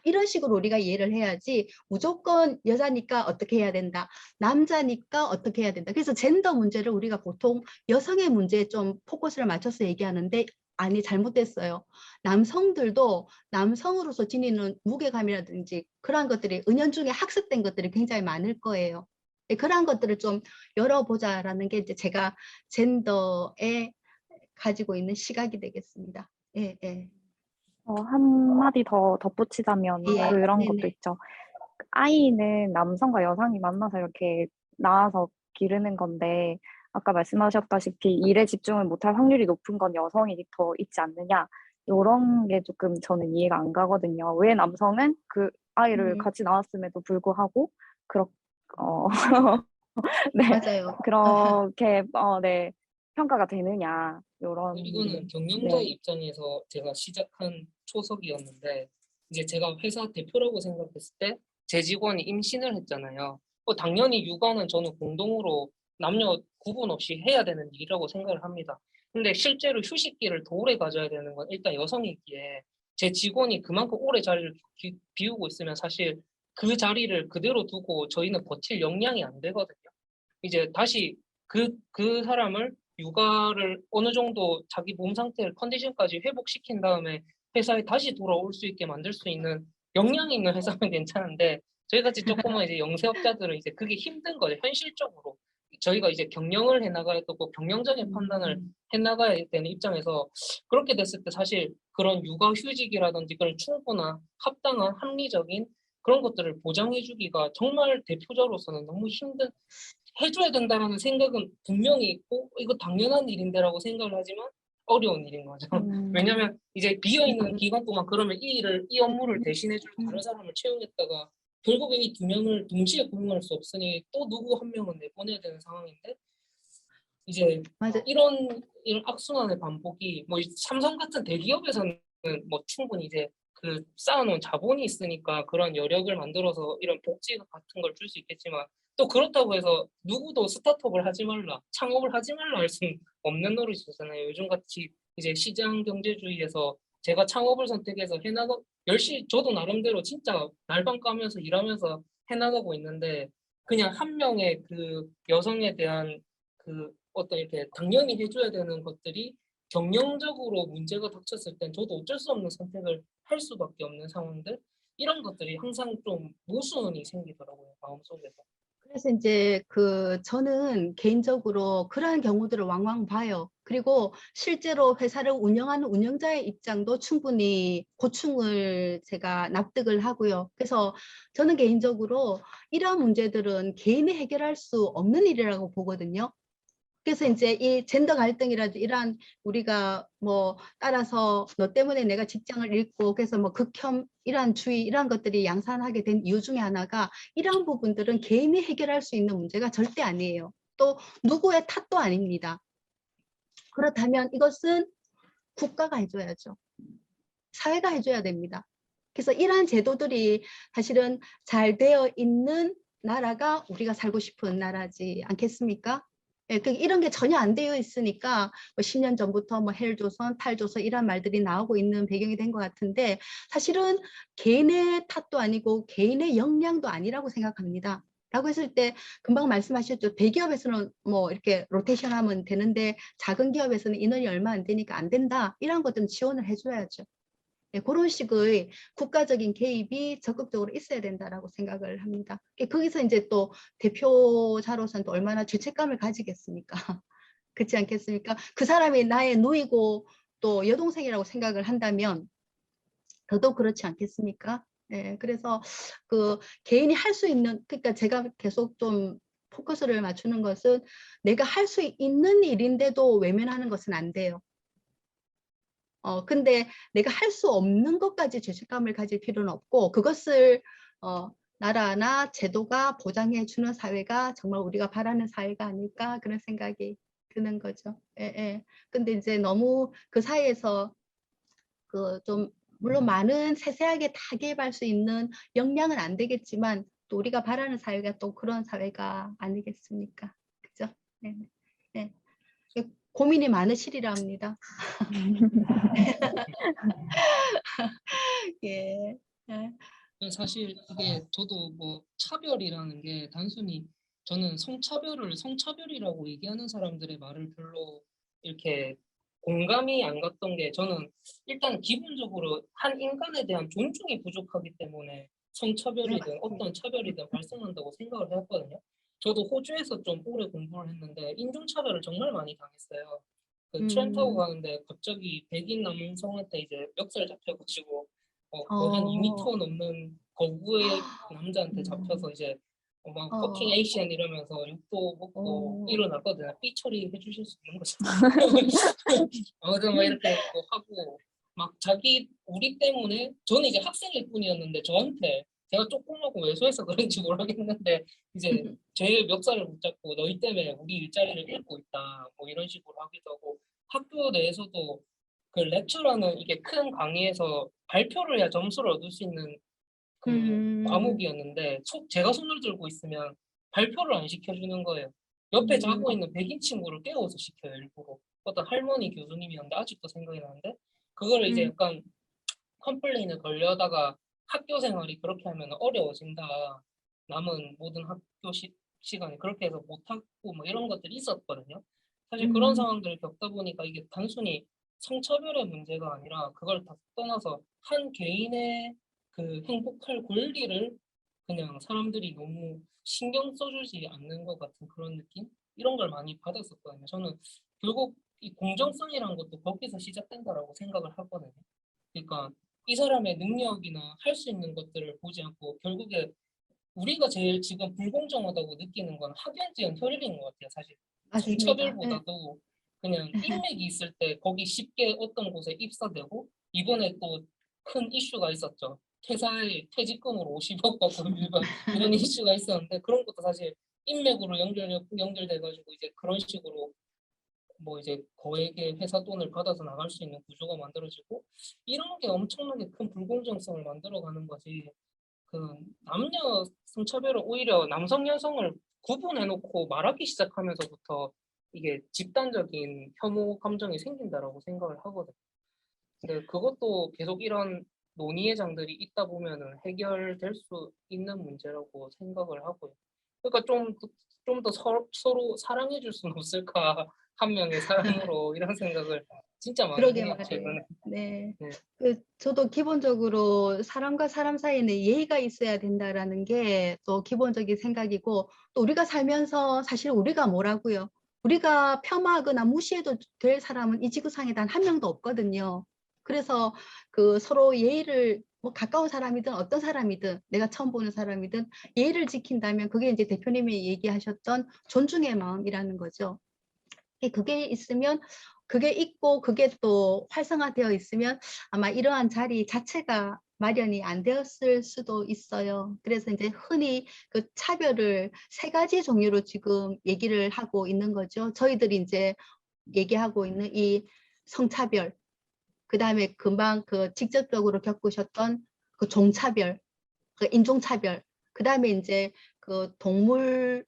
이런 식으로 우리가 이해를 해야지 무조건 여자니까 어떻게 해야 된다, 남자니까 어떻게 해야 된다. 그래서 젠더 문제를 우리가 보통 여성의 문제에 좀 포커스를 맞춰서 얘기하는데 아니, 잘못됐어요. 남성들도 남성으로서 지니는 무게감이라든지 그러한 것들이 은연중에 학습된 것들이 굉장히 많을 거예요. 그러한 것들을 좀 열어보자라는 게 이제 제가 젠더에 가지고 있는 시각이 되겠습니다. 예, 예. 한마디 더 덧붙이자면 예, 그런 것도 네네. 있죠. 아이는 남성과 여성이 만나서 이렇게 낳아서 기르는 건데, 아까 말씀하셨다시피 일에 집중을 못할 확률이 높은 건 여성이 더 있지 않느냐, 이런 게 조금 저는 이해가 안 가거든요. 왜 남성은 그 아이를 같이 낳았음에도 불구하고 어, 네, 맞아요. 그렇게 네, 평가가 되느냐, 이거는 이런. 경영자의 네. 입장에서 제가 시작한 초석이었는데, 이제 제가 회사 대표라고 생각했을 때 제 직원이 임신을 했잖아요. 당연히 육아는 저는 공동으로 남녀 구분 없이 해야 되는 일이라고 생각을 합니다. 근데 실제로 휴식기를 더 오래 가져야 되는 건 일단 여성이기에, 제 직원이 그만큼 오래 자리를 비우고 있으면 사실 그 자리를 그대로 두고 저희는 버틸 역량이 안 되거든요. 이제 다시 그 사람을 육아를 어느 정도 자기 몸 상태를 컨디션까지 회복시킨 다음에 회사에 다시 돌아올 수 있게 만들 수 있는 역량이 있는 회사면 괜찮은데, 저희같이 조그만 이제 영세업자들은 이제 그게 힘든 거죠. 현실적으로 저희가 이제 경영을 해나가야 되고 경영적인 판단을 해나가야 되는 입장에서, 그렇게 됐을 때 사실 그런 육아 휴직이라든지 그런 충분한 합당한 합리적인 그런 것들을 보장해주기가 정말 대표자로서는 너무 힘든, 해줘야 된다라는 생각은 분명히 있고 이거 당연한 일인데라고 생각을 하지만 어려운 일인 거죠. 왜냐하면 이제 비어있는 기간 동안 그러면 이 업무를 대신해줄 다른 사람을 채용했다가 결국에 이 두 명을 동시에 고용할 수 없으니 또 누구 한 명은 내보내야 되는 상황인데, 이제 맞아. 이런 악순환의 반복이 뭐 삼성 같은 대기업에서는 뭐 충분히 이제 그 쌓아놓은 자본이 있으니까 그런 여력을 만들어서 이런 복지 같은 걸 줄 수 있겠지만, 또 그렇다고 해서 누구도 스타트업을 하지 말라, 창업을 하지 말라 할 수는 없는 노릇이잖아요. 요즘 같이 이제 시장 경제주의에서 제가 창업을 선택해서 해나가 열심히 저도 나름대로 진짜 날밤 까면서 일하면서 해나가고 있는데, 그냥 한 명의 그 여성에 대한 그 어떤 이렇게 당연히 해줘야 되는 것들이 경영적으로 문제가 닥쳤을 땐 저도 어쩔 수 없는 선택을 할 수밖에 없는 상황들, 이런 것들이 항상 좀 모순이 생기더라고요, 마음속에서. 그래서 이제 그 저는 개인적으로 그러한 경우들을 왕왕 봐요. 그리고 실제로 회사를 운영하는 운영자의 입장도 충분히 고충을 제가 납득을 하고요. 그래서 저는 개인적으로 이러한 문제들은 개인이 해결할 수 없는 일이라고 보거든요. 그래서 이제 이 젠더 갈등이라도 이러한 우리가 뭐 따라서 너 때문에 내가 직장을 잃고 그래서 뭐 극혐 이러한 주의 이러한 것들이 양산하게 된 이유 중에 하나가 이러한 부분들은 개인이 해결할 수 있는 문제가 절대 아니에요. 또 누구의 탓도 아닙니다. 그렇다면 이것은 국가가 해줘야죠. 사회가 해줘야 됩니다. 그래서 이러한 제도들이 사실은 잘 되어 있는 나라가 우리가 살고 싶은 나라지 않겠습니까? 예, 이런 게 전혀 안 되어 있으니까 뭐 10년 전부터 뭐 헬조선, 탈조선 이런 말들이 나오고 있는 배경이 된 것 같은데 사실은 개인의 탓도 아니고 개인의 역량도 아니라고 생각합니다. 라고 했을 때 금방 말씀하셨죠. 대기업에서는 뭐 이렇게 로테이션 하면 되는데 작은 기업에서는 인원이 얼마 안 되니까 안 된다. 이런 것들은 지원을 해줘야죠. 네, 그런 식의 국가적인 개입이 적극적으로 있어야 된다라고 생각을 합니다. 거기서 이제 또 대표자로서는 또 얼마나 죄책감을 가지겠습니까? 그렇지 않겠습니까? 그 사람이 나의 누이고 또 여동생이라고 생각을 한다면 더더욱 그렇지 않겠습니까? 네, 그래서 그 개인이 할 수 있는, 그러니까 제가 계속 좀 포커스를 맞추는 것은 내가 할 수 있는 일인데도 외면하는 것은 안 돼요. 근데 내가 할 수 없는 것까지 죄책감을 가질 필요는 없고 그것을 나라나 제도가 보장해 주는 사회가 정말 우리가 바라는 사회가 아닐까 그런 생각이 드는 거죠. 예, 예. 근데 이제 너무 그 사이에서 그 좀 물론 많은 세세하게 다 개입할 수 있는 역량은 안 되겠지만 또 우리가 바라는 사회가 또 그런 사회가 아니겠습니까? 그죠? 네, 네. 고민이 많으시리라 합니다. 예. 예. 사실 이게 저도 뭐 차별이라는 게 단순히 저는 성차별을 성차별이라고 얘기하는 사람들의 말을 별로 이렇게 공감이 안 갔던 게 저는 일단 기본적으로 한 인간에 대한 존중이 부족하기 때문에 성차별이든 어떤 차별이든 발생한다고 생각을 해왔거든요. 저도 호주에서 좀 오래 공부를 했는데 인종차별을 정말 많이 당했어요. 그 트램 타고 가는데 갑자기 백인 남성한테 이제 멱살 잡혀가지고 거의 한 2m 넘는 거구의 남자한테 잡혀서 이제 막 퍼킹 에이시안 이러면서 욕도 먹고 일어났거든요. 삐 처리 해주실 수 있는 거죠. 아무튼 막 이렇게 또 하고 막 우리 때문에 저는 이제 학생일 뿐이었는데 저한테 제가 조그맣고 왜소해서 그런지 모르겠는데 이제 제 멱살을 붙잡고 너희 때문에 우리 일자리를 잃고 있다 뭐 이런 식으로 하기도 하고 학교 내에서도 그 렉처라는 이게 큰 강의에서 발표를 해야 점수를 얻을 수 있는 그 과목이었는데 제가 손을 들고 있으면 발표를 안 시켜주는 거예요. 옆에 자고 있는 백인 친구를 깨워서 시켜요, 일부러. 어떤 할머니 교수님이었는데 아직도 생각이 나는데 그거를 이제 약간 컴플레인을 걸려다가 학교 생활이 그렇게 하면 어려워진다. 남은 모든 학교 시간에 그렇게 해서 못하고 뭐 이런 것들이 있었거든요. 사실 그런 상황들을 겪다 보니까 이게 단순히 성차별의 문제가 아니라 그걸 다 떠나서 한 개인의 그 행복할 권리를 그냥 사람들이 너무 신경 써주지 않는 것 같은 그런 느낌? 이런 걸 많이 받았었거든요. 저는 결국 이 공정성이라는 것도 거기서 시작된다라고 생각을 하거든요. 그러니까 이 사람의 능력이나 할 수 있는 것들을 보지 않고 결국에 우리가 제일 지금 불공정하다고 느끼는 건 학연지연 혈일인 것 같아요. 사실 맞습니다. 성차별보다도 그냥 인맥이 있을 때 거기 쉽게 어떤 곳에 입사되고 이번에 또 큰 이슈가 있었죠. 퇴사에 퇴직금으로 50억 받고 이런 이슈가 있었는데 그런 것도 사실 인맥으로 연결돼가지고 이제 그런 식으로 뭐 이제 거액의 회사 돈을 받아서 나갈 수 있는 구조가 만들어지고 이런 게 엄청나게 큰 불공정성을 만들어가는 거지. 그 남녀 성차별을 오히려 남성 여성을 구분해놓고 말하기 시작하면서부터 이게 집단적인 혐오 감정이 생긴다라고 생각을 하거든. 근데 그것도 계속 이런 논의의 장들이 있다 보면은 해결될 수 있는 문제라고 생각을 하고요. 그러니까 좀 더 서로 사랑해줄 수는 없을까 한 명의 사람으로 이런 생각을 진짜 많이 그러게 해요. 말이에요. 최근에. 네. 네. 저도 기본적으로 사람과 사람 사이에는 예의가 있어야 된다라는 게 또 기본적인 생각이고 또 우리가 살면서 사실 우리가 뭐라고요? 우리가 폄하하거나 무시해도 될 사람은 이 지구상에 단 한 명도 없거든요. 그래서 그 서로 예의를 뭐 가까운 사람이든 어떤 사람이든 내가 처음 보는 사람이든 예의를 지킨다면 그게 이제 대표님이 얘기하셨던 존중의 마음이라는 거죠. 그게 있으면 그게 있고 그게 또 활성화되어 있으면 아마 이러한 자리 자체가 마련이 안 되었을 수도 있어요. 그래서 이제 흔히 그 차별을 세 가지 종류로 지금 얘기를 하고 있는 거죠. 저희들이 이제 얘기하고 있는 이 성차별, 그 다음에 금방 그 직접적으로 겪으셨던 그 종차별, 그 인종차별, 그 다음에 이제 그 동물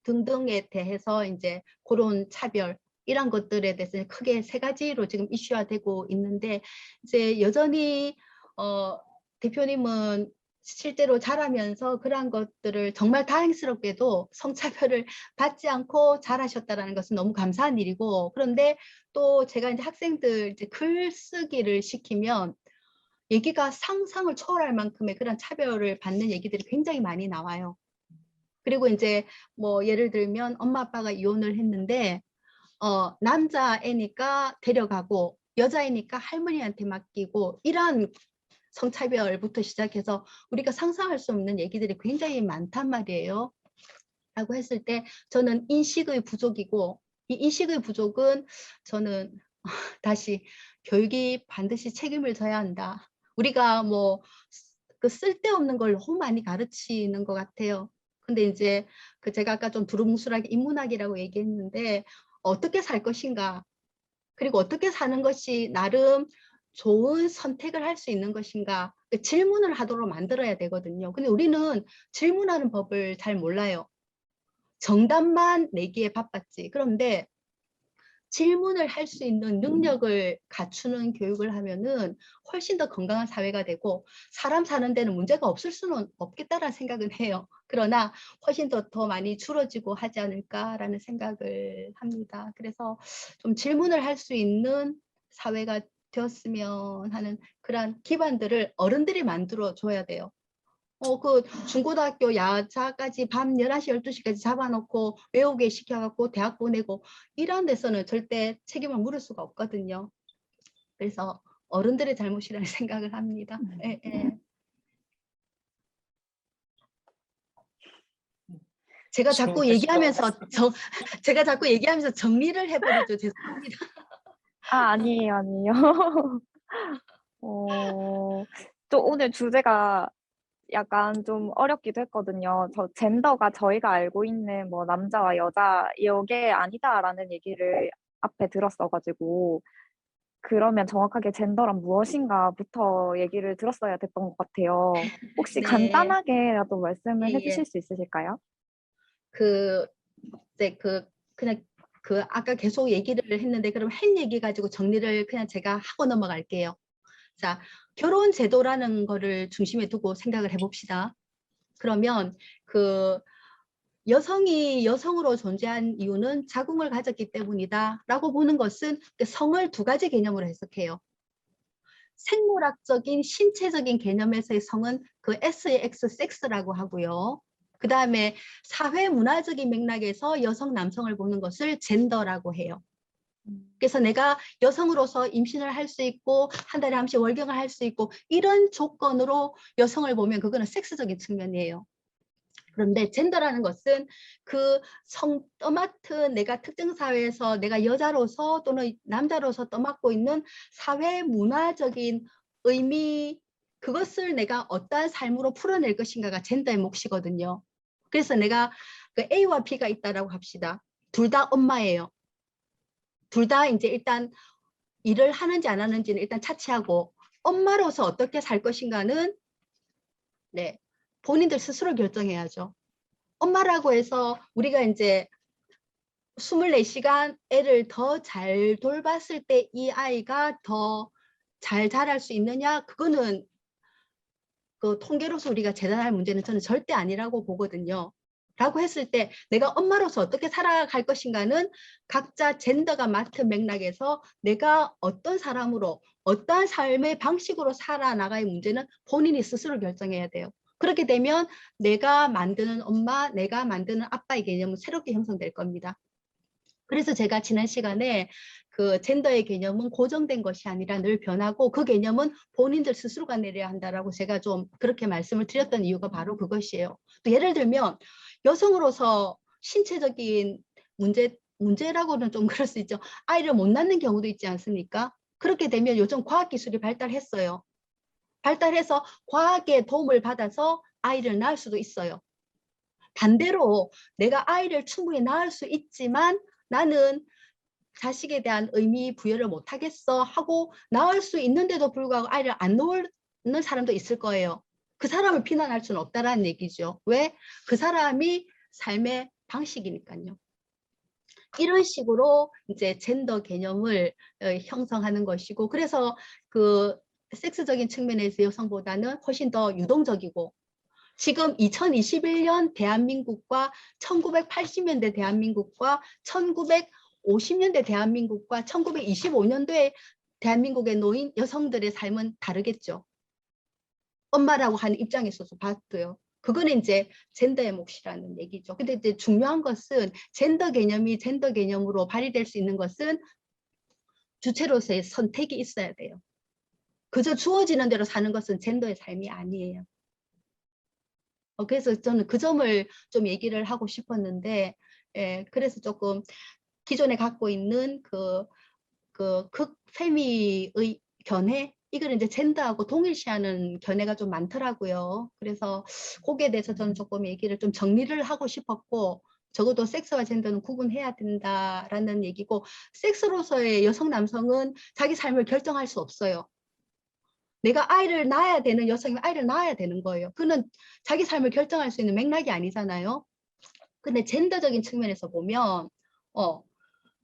등등에 대해서 이제 그런 차별 이런 것들에 대해서 크게 세 가지로 지금 이슈화되고 있는데 이제 여전히 대표님은 실제로 자라면서 그러한 것들을 정말 다행스럽게도 성차별을 받지 않고 잘하셨다는 것은 너무 감사한 일이고 그런데 또 제가 이제 학생들 이제 글쓰기를 시키면 얘기가 상상을 초월할 만큼의 그런 차별을 받는 얘기들이 굉장히 많이 나와요. 그리고 이제 뭐 예를 들면 엄마 아빠가 이혼을 했는데 남자애니까 데려가고 여자애니까 할머니한테 맡기고 이런 성차별부터 시작해서 우리가 상상할 수 없는 얘기들이 굉장히 많단 말이에요. 라고 했을 때 저는 인식의 부족이고 이 인식의 부족은 저는 다시 교육이 반드시 책임을 져야 한다. 우리가 뭐 그 쓸데없는 걸 너무 많이 가르치는 것 같아요. 근데 이제 그 제가 아까 좀 두루뭉술하게 인문학이라고 얘기했는데 어떻게 살 것인가 그리고 어떻게 사는 것이 나름 좋은 선택을 할 수 있는 것인가 그 질문을 하도록 만들어야 되거든요. 근데 우리는 질문하는 법을 잘 몰라요. 정답만 내기에 바빴지. 그런데 질문을 할 수 있는 능력을 갖추는 교육을 하면은 훨씬 더 건강한 사회가 되고 사람 사는 데는 문제가 없을 수는 없겠다라는 생각은 해요. 그러나 훨씬 더 많이 줄어지고 하지 않을까라는 생각을 합니다. 그래서 좀 질문을 할 수 있는 사회가 되었으면 하는 그런 기반들을 어른들이 만들어 줘야 돼요. 그 중고등학교 야자까지 밤 11시, 12시까지 잡아놓고 외우게 시켜갖고 대학 보내고 이런 데서는 절대 책임을 물을 수가 없거든요. 그래서 어른들의 잘못이라는 생각을 합니다. 예, 예. 제가 자꾸 얘기하면서 제가 자꾸 얘기하면서 정리를 해버리죠. 죄송합니다. 아니에요, 아니에요. 또 오늘 주제가 약간 좀 어렵기도 했거든요. 젠더가 저희가 알고 있는 뭐 남자와 여자 이게 아니다라는 얘기를 앞에 들었어가지고 그러면 정확하게 젠더란 무엇인가부터 얘기를 들었어야 됐던 것 같아요. 혹시 네. 간단하게라도 말씀을 예, 해주실 예. 수 있으실까요? 이제 그냥 아까 계속 얘기를 했는데 그럼 한 얘기 가지고 정리를 그냥 제가 하고 넘어갈게요. 자, 결혼 제도라는 거를 중심에 두고 생각을 해봅시다. 그러면 여성이 여성으로 존재한 이유는 자궁을 가졌기 때문이다 라고 보는 것은 성을 두 가지 개념으로 해석해요. 생물학적인 신체적인 개념에서의 성은 그 S의 X, 섹스라고 하고요. 그 다음에 사회 문화적인 맥락에서 여성, 남성을 보는 것을 젠더라고 해요. 그래서 내가 여성으로서 임신을 할 수 있고 한 달에 한 번씩 월경을 할 수 있고 이런 조건으로 여성을 보면 그거는 섹스적인 측면이에요. 그런데 젠더라는 것은 그 떠맡은 내가 특정 사회에서 내가 여자로서 또는 남자로서 떠맡고 있는 사회 문화적인 의미 그것을 내가 어떠한 삶으로 풀어낼 것인가가 젠더의 몫이거든요. 그래서 내가 그 A와 B가 있다라고 합시다. 둘 다 엄마예요. 둘 다 이제 일단 일을 하는지 안 하는지는 일단 차치하고 엄마로서 어떻게 살 것인가는 네, 본인들 스스로 결정해야죠. 엄마라고 해서 우리가 이제 24시간 애를 더 잘 돌봤을 때 이 아이가 더 잘 자랄 수 있느냐? 그거는 그 통계로서 우리가 재단할 문제는 저는 절대 아니라고 보거든요. 라고 했을 때 내가 엄마로서 어떻게 살아갈 것인가는 각자 젠더가 맡은 맥락에서 내가 어떤 사람으로 어떠한 삶의 방식으로 살아나갈 문제는 본인이 스스로 결정해야 돼요. 그렇게 되면 내가 만드는 엄마, 내가 만드는 아빠의 개념은 새롭게 형성될 겁니다. 그래서 제가 지난 시간에 그 젠더의 개념은 고정된 것이 아니라 늘 변하고 그 개념은 본인들 스스로가 내려야 한다라고 제가 좀 그렇게 말씀을 드렸던 이유가 바로 그것이에요. 또 예를 들면 여성으로서 신체적인 문제 문제라고는 좀 그럴 수 있죠. 아이를 못 낳는 경우도 있지 않습니까? 그렇게 되면 요즘 과학기술이 발달했어요. 발달해서 과학의 도움을 받아서 아이를 낳을 수도 있어요. 반대로 내가 아이를 충분히 낳을 수 있지만 나는 자식에 대한 의미 부여를 못하겠어 하고 낳을 수 있는데도 불구하고 아이를 안 놓는 사람도 있을 거예요. 그 사람을 비난할 수는 없다라는 얘기죠. 왜? 그 사람이 삶의 방식이니까요. 이런 식으로 이제 젠더 개념을 형성하는 것이고, 그래서 그 섹스적인 측면에서 여성보다는 훨씬 더 유동적이고, 지금 2021년 대한민국과 1980년대 대한민국과 1950년대 대한민국과 1925년도에 대한민국에 놓인 여성들의 삶은 다르겠죠. 엄마라고 하는 입장에서도 봤고요. 그거는 이제 젠더의 몫이라는 얘기죠. 근데 이제 중요한 것은 젠더 개념이 젠더 개념으로 발휘될 수 있는 것은 주체로서의 선택이 있어야 돼요. 그저 주어지는 대로 사는 것은 젠더의 삶이 아니에요. 그래서 저는 그 점을 좀 얘기를 하고 싶었는데, 그래서 조금 기존에 갖고 있는 그 극페미의 견해, 이걸 이제 젠더하고 동일시하는 견해가 좀 많더라고요. 그래서 거기에 대해서 저는 조금 얘기를 좀 정리를 하고 싶었고, 적어도 섹스와 젠더는 구분해야 된다라는 얘기고, 섹스로서의 여성 남성은 자기 삶을 결정할 수 없어요. 내가 아이를 낳아야 되는 여성이면 아이를 낳아야 되는 거예요. 그는 자기 삶을 결정할 수 있는 맥락이 아니잖아요. 근데 젠더적인 측면에서 보면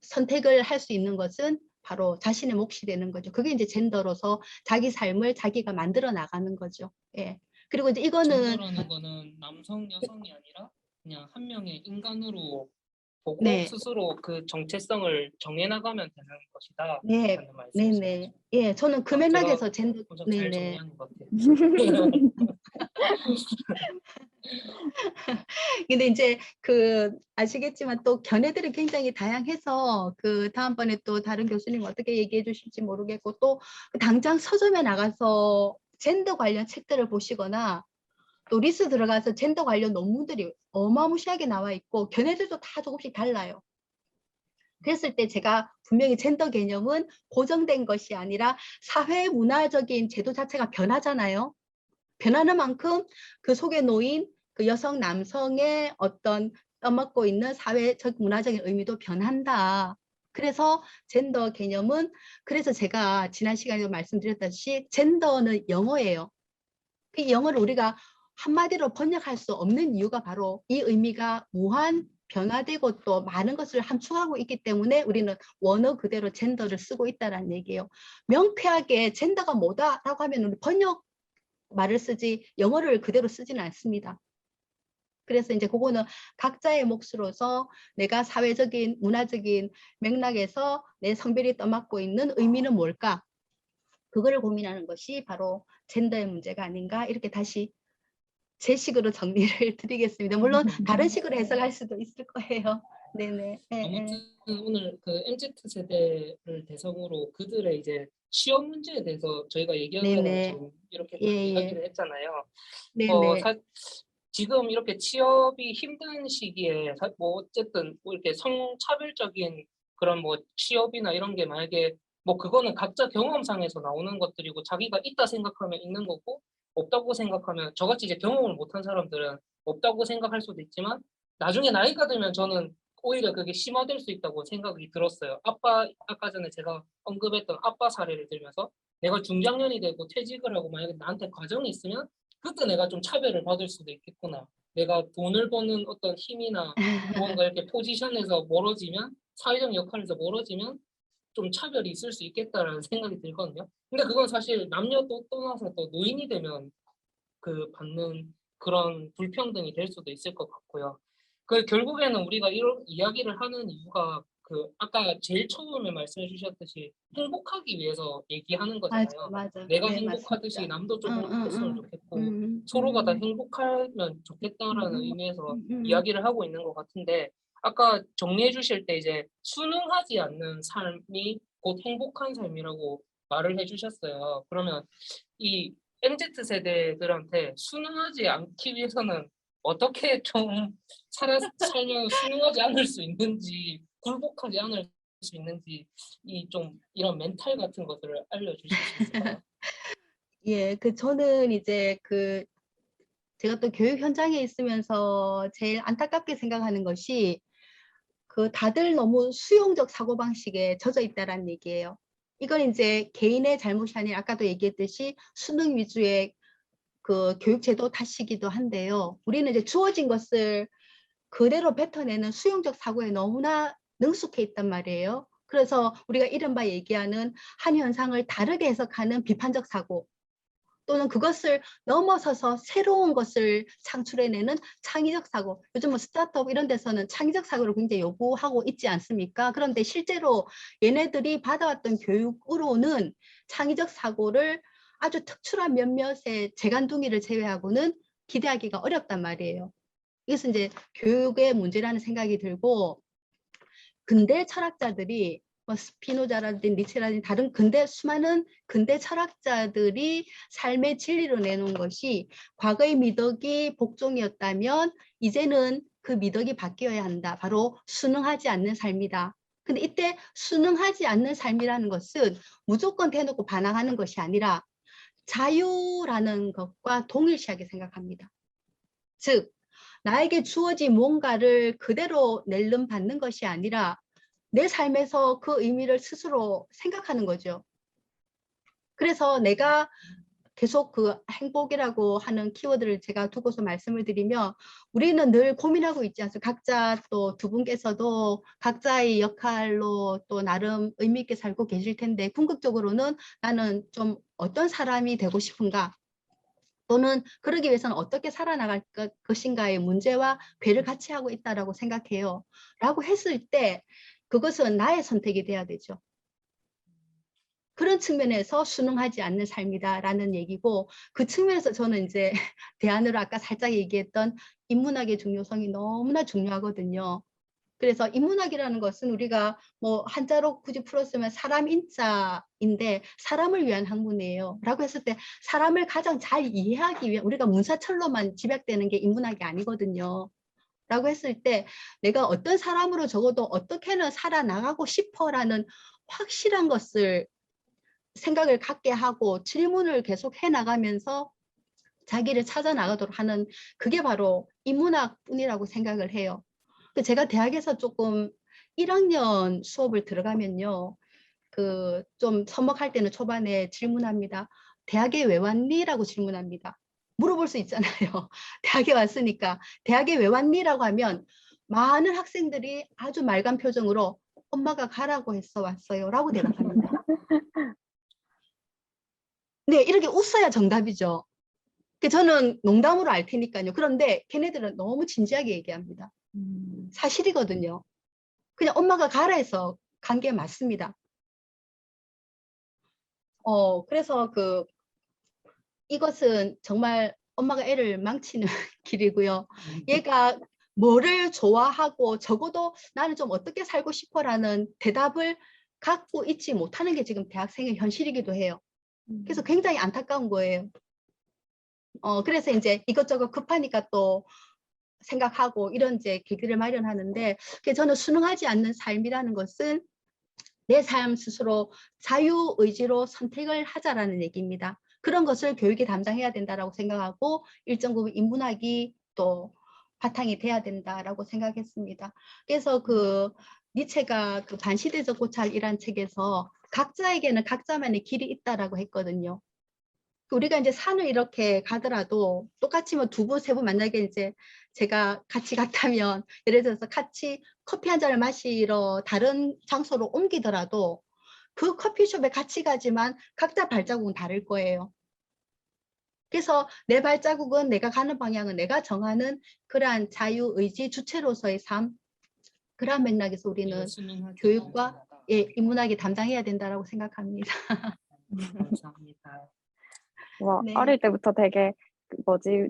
선택을 할 수 있는 것은 바로 자신의 몫이 되는 거죠. 그게 이제 젠더로서 자기 삶을 자기가 만들어 나가는 거죠. 예. 그리고 이제 이거는 젠더라는 거는 남성, 여성이 아니라 그냥 한 명의 인간으로 보고 네, 스스로 그 정체성을 정해나가면 되는 것이다 네, 라는 네, 말씀이신 네. 거죠. 예, 저는 그 제가 맥락에서 젠더, 엄청 네, 잘 네. 정리한 것 같아요. 근데 이제 그 아시겠지만 또 견해들이 굉장히 다양해서 그 다음번에 또 다른 교수님 어떻게 얘기해 주실지 모르겠고, 또 당장 서점에 나가서 젠더 관련 책들을 보시거나 또 리스 들어가서 젠더 관련 논문들이 어마무시하게 나와 있고 견해들도 다 조금씩 달라요. 그랬을 때 제가 분명히 젠더 개념은 고정된 것이 아니라 사회 문화적인 제도 자체가 변하잖아요. 변하는 만큼 그 속에 놓인 그 여성 남성의 어떤 떠맡고 있는 사회적 문화적인 의미도 변한다. 그래서 젠더 개념은, 그래서 제가 지난 시간에 말씀드렸다시피 젠더는 영어예요. 그 영어를 우리가 한마디로 번역할 수 없는 이유가 바로 이 의미가 무한 변화되고 또 많은 것을 함축하고 있기 때문에 우리는 원어 그대로 젠더를 쓰고 있다는 얘기예요. 명쾌하게 젠더가 뭐다라고 하면 우리 번역 말을 쓰지 영어를 그대로 쓰지는 않습니다. 그래서 이제 그거는 각자의 몫으로서 내가 사회적인 문화적인 맥락에서 내 성별이 떠맡고 있는 의미는 뭘까? 그거를 고민하는 것이 바로 젠더의 문제가 아닌가, 이렇게 다시 제 식으로 정리를 드리겠습니다. 물론 다른 식으로 해석할 수도 있을 거예요. 네네. 아무튼 오늘 그 MZ 세대를 대상으로 그들의 이제 취업 문제에 대해서 저희가 얘기하려고 네네. 지금 이렇게 딱 예, 예. 이야기를 했잖아요. 네네. 지금 이렇게 취업이 힘든 시기에 뭐 어쨌든 뭐 이렇게 성차별적인 그런 뭐 취업이나 이런 게 만약에 뭐 그거는 각자 경험상에서 나오는 것들이고 자기가 있다 생각하면 있는 거고 없다고 생각하면 저같이 이제 경험을 못한 사람들은 없다고 생각할 수도 있지만 나중에 나이가 들면 저는 오히려 그게 심화될 수 있다고 생각이 들었어요. 아까 전에 제가 언급했던 아빠 사례를 들면서 내가 중장년이 되고 퇴직을 하고 만약에 나한테 과정이 있으면 그때 내가 좀 차별을 받을 수도 있겠구나. 내가 돈을 버는 어떤 힘이나 무언가 이렇게 포지션에서 멀어지면 사회적 역할에서 멀어지면 좀 차별이 있을 수 있겠다라는 생각이 들거든요. 근데 그건 사실 남녀 또 떠나서 또 노인이 되면 그 받는 그런 불평등이 될 수도 있을 것 같고요. 그 결국에는 우리가 이런 이야기를 하는 이유가 그 아까 제일 처음에 말씀해 주셨듯이 행복하기 위해서 얘기하는 맞아, 거잖아요. 맞아. 내가 네, 행복하듯이 맞습니다. 남도 좀 응, 행복했으면 응, 좋겠고 응. 서로가 다 행복하면 좋겠다라는 응, 의미에서 응. 이야기를 하고 있는 것 같은데 아까 정리해 주실 때 이제 순응하지 않는 삶이 곧 행복한 삶이라고 말을 해 주셨어요. 그러면 이 MZ 세대들한테 순응하지 않기 위해서는 어떻게 좀 살면 수능하지 않을 수 있는지, 굴복하지 않을 수 있는지, 이런 멘탈 같은 것들을 알려주실 수 있을까요? 예, 저는 이제 제가 또 교육 현장에 있으면서 제일 안타깝게 생각하는 것이 다들 너무 수용적 사고방식에 젖어 있다라는 얘기예요. 이건 이제 개인의 잘못이 아니라 아까도 얘기했듯이 수능 위주의 교육제도 탓이기도 한데요. 우리는 이제 주어진 것을 그대로 뱉어내는 수용적 사고에 너무나 능숙해 있단 말이에요. 그래서 우리가 이른바 얘기하는 한 현상을 다르게 해석하는 비판적 사고, 또는 그것을 넘어서서 새로운 것을 창출해내는 창의적 사고. 요즘 뭐 스타트업 이런 데서는 창의적 사고를 굉장히 요구하고 있지 않습니까? 그런데 실제로 얘네들이 받아왔던 교육으로는 창의적 사고를 아주 특출한 몇몇의 재간둥이를 제외하고는 기대하기가 어렵단 말이에요. 이것은 이제 교육의 문제라는 생각이 들고, 근대 철학자들이 스피노자라든지 니체라든지 다른 수많은 근대 철학자들이 삶의 진리로 내놓은 것이, 과거의 미덕이 복종이었다면 이제는 그 미덕이 바뀌어야 한다. 바로 순응하지 않는 삶이다. 근데 이때 순응하지 않는 삶이라는 것은 무조건 대놓고 반항하는 것이 아니라 자유라는 것과 동일시하게 생각합니다. 즉, 나에게 주어진 뭔가를 그대로 낼름받는 것이 아니라 내 삶에서 그 의미를 스스로 생각하는 거죠. 그래서 내가 계속 행복이라고 하는 키워드를 제가 두고서 말씀을 드리면, 우리는 늘 고민하고 있지 않습니까? 각자 또 두 분께서도 각자의 역할로 또 나름 의미 있게 살고 계실 텐데, 궁극적으로는 나는 좀 어떤 사람이 되고 싶은가? 또는 그러기 위해서는 어떻게 살아나갈 것인가의 문제와 배를 같이 하고 있다라고 생각해요. 라고 했을 때 그것은 나의 선택이 돼야 되죠. 그런 측면에서 순응하지 않는 삶이다라는 얘기고, 그 측면에서 저는 이제 대안으로 아까 살짝 얘기했던 인문학의 중요성이 너무나 중요하거든요. 그래서 인문학이라는 것은 우리가 뭐 한자로 굳이 풀었으면 사람 인자인데 사람을 위한 학문이에요. 라고 했을 때 사람을 가장 잘 이해하기 위해 우리가 문사철로만 집약되는 게 인문학이 아니거든요. 라고 했을 때 내가 어떤 사람으로 적어도 어떻게는 살아나가고 싶어라는 확실한 것을 생각을 갖게 하고 질문을 계속 해나가면서 자기를 찾아 나가도록 하는, 그게 바로 인문학뿐이라고 생각을 해요. 제가 대학에서 조금 1학년 수업을 들어가면요, 좀 서먹할 때는 초반에 질문합니다. 대학에 왜 왔니? 라고 질문합니다. 물어볼 수 있잖아요. 대학에 왔으니까. 대학에 왜 왔니? 라고 하면 많은 학생들이 아주 맑은 표정으로 엄마가 가라고 했어 왔어요. 라고 대답합니다. 네, 이렇게 웃어야 정답이죠. 저는 농담으로 알 테니까요. 그런데 걔네들은 너무 진지하게 얘기합니다. 사실이거든요. 그냥 엄마가 가라 해서 간 게 맞습니다. 그래서 이것은 정말 엄마가 애를 망치는 길이고요. 얘가 뭐를 좋아하고 적어도 나는 좀 어떻게 살고 싶어라는 대답을 갖고 있지 못하는 게 지금 대학생의 현실이기도 해요. 그래서 굉장히 안타까운 거예요. 그래서 이제 이것저것 급하니까 또 생각하고 이런 이제 계기를 마련하는데, 저는 순응하지 않는 삶이라는 것은 내 삶 스스로 자유의지로 선택을 하자라는 얘기입니다. 그런 것을 교육이 담당해야 된다라고 생각하고 일정 부분 인문학이 또 바탕이 돼야 된다라고 생각했습니다. 그래서 니체가 반시대적 고찰이란 책에서 각자에게는 각자만의 길이 있다라고 했거든요. 우리가 이제 산을 이렇게 가더라도 똑같이 뭐 두 분, 세 분 만나게 이제 제가 같이 갔다면, 예를 들어서 같이 커피 한 잔을 마시러 다른 장소로 옮기더라도 그 커피숍에 같이 가지만 각자 발자국은 다를 거예요. 그래서 내 발자국은, 내가 가는 방향은 내가 정하는 그러한 자유의지 주체로서의 삶, 그러한 맥락에서 우리는 교육과 인문학이 담당해야 된다라고 생각합니다. 감사합니다. 네. 어릴 때부터 되게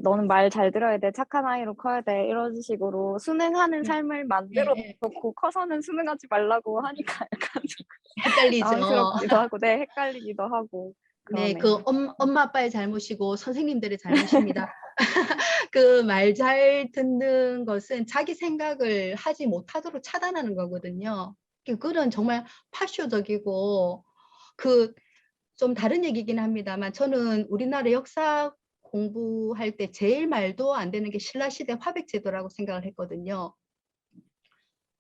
너는 말 잘 들어야 돼, 착한 아이로 커야 돼, 이런 식으로 수능하는 삶을 만들어 놓고 커서는 수능하지 말라고 하니까 약간 헷갈리죠. 당황스럽기도 하고, 네, 헷갈리기도 하고. 네, 그러네요. 엄마 아빠의 잘못이고 선생님들의 잘못입니다. 그 말 잘 듣는 것은 자기 생각을 하지 못하도록 차단하는 거거든요. 그건 정말 파쇼적이고 그 좀 다른 얘기긴 합니다만 저는 우리나라 역사 공부할 때 제일 말도 안 되는 게 신라시대 화백제도라고 생각을 했거든요.